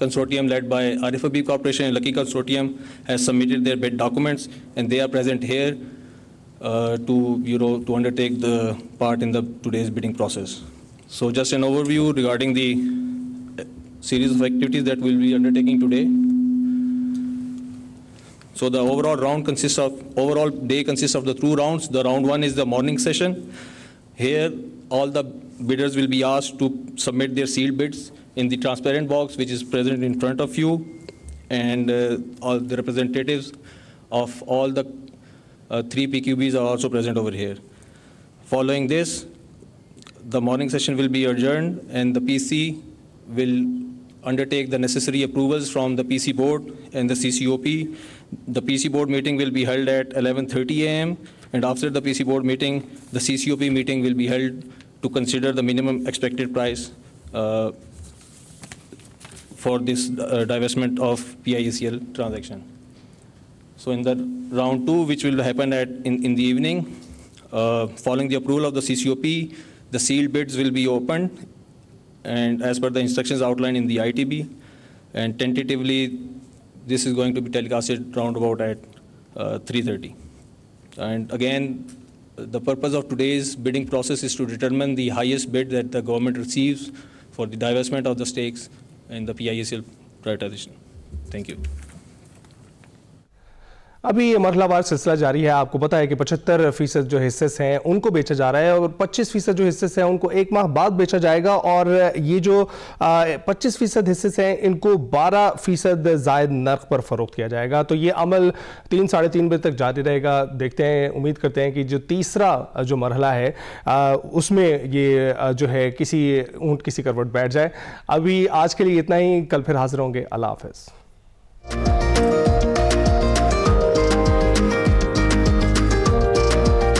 Consortium led by Arif Habib Corporation and Lucky Consortium has submitted their bid documents and they are present here to undertake the part in the today's bidding process. So just an overview regarding the series of activities that we'll be undertaking today. So the overall day consists of the 2 rounds. The round 1 is the morning session. Here all the bidders will be asked to submit their sealed bids in the transparent box which is present in front of you, and all the representatives of all the 3 PQBs are also present over here. Following this, the morning session will be adjourned and the PC will undertake the necessary approvals from the PC board and the CCOP. The PC board meeting will be held at 11:30 a.m. and after the PC board meeting, the CCOP meeting will be held to consider the minimum expected price for this divestment of PIECL transaction. So in the round 2, which will happen in the evening, following the approval of the CCOP, the sealed bids will be opened, and as per the instructions outlined in the ITB, and tentatively this is going to be telecasted round about at 3:30. And again, the purpose of today's bidding process is to determine the highest bid that the government receives for the divestment of the stakes in the PIECL privatization. Thank you. अभी ये मरहलावार सिलसिला जारी है। आपको पता है कि 75% जो हिस्से हैं उनको बेचा जा रहा है और 25% जो हिस्से हैं उनको 1 माह बाद बेचा जाएगा, और ये जो 25% हिस्से हैं इनको 12% जायद नर्क पर फरोख्त किया जाएगा। तो ये अमल 3-3:30 बजे तक जारी रहेगा। देखते हैं, उम्मीद करते हैं कि जो तीसरा जो मरहला है उसमें ये जो है किसी ऊँट किसी करवट बैठ जाए। अभी आज के लिए इतना ही, कल फिर हाजिर होंगे। अल्लाह हाफ़िज़।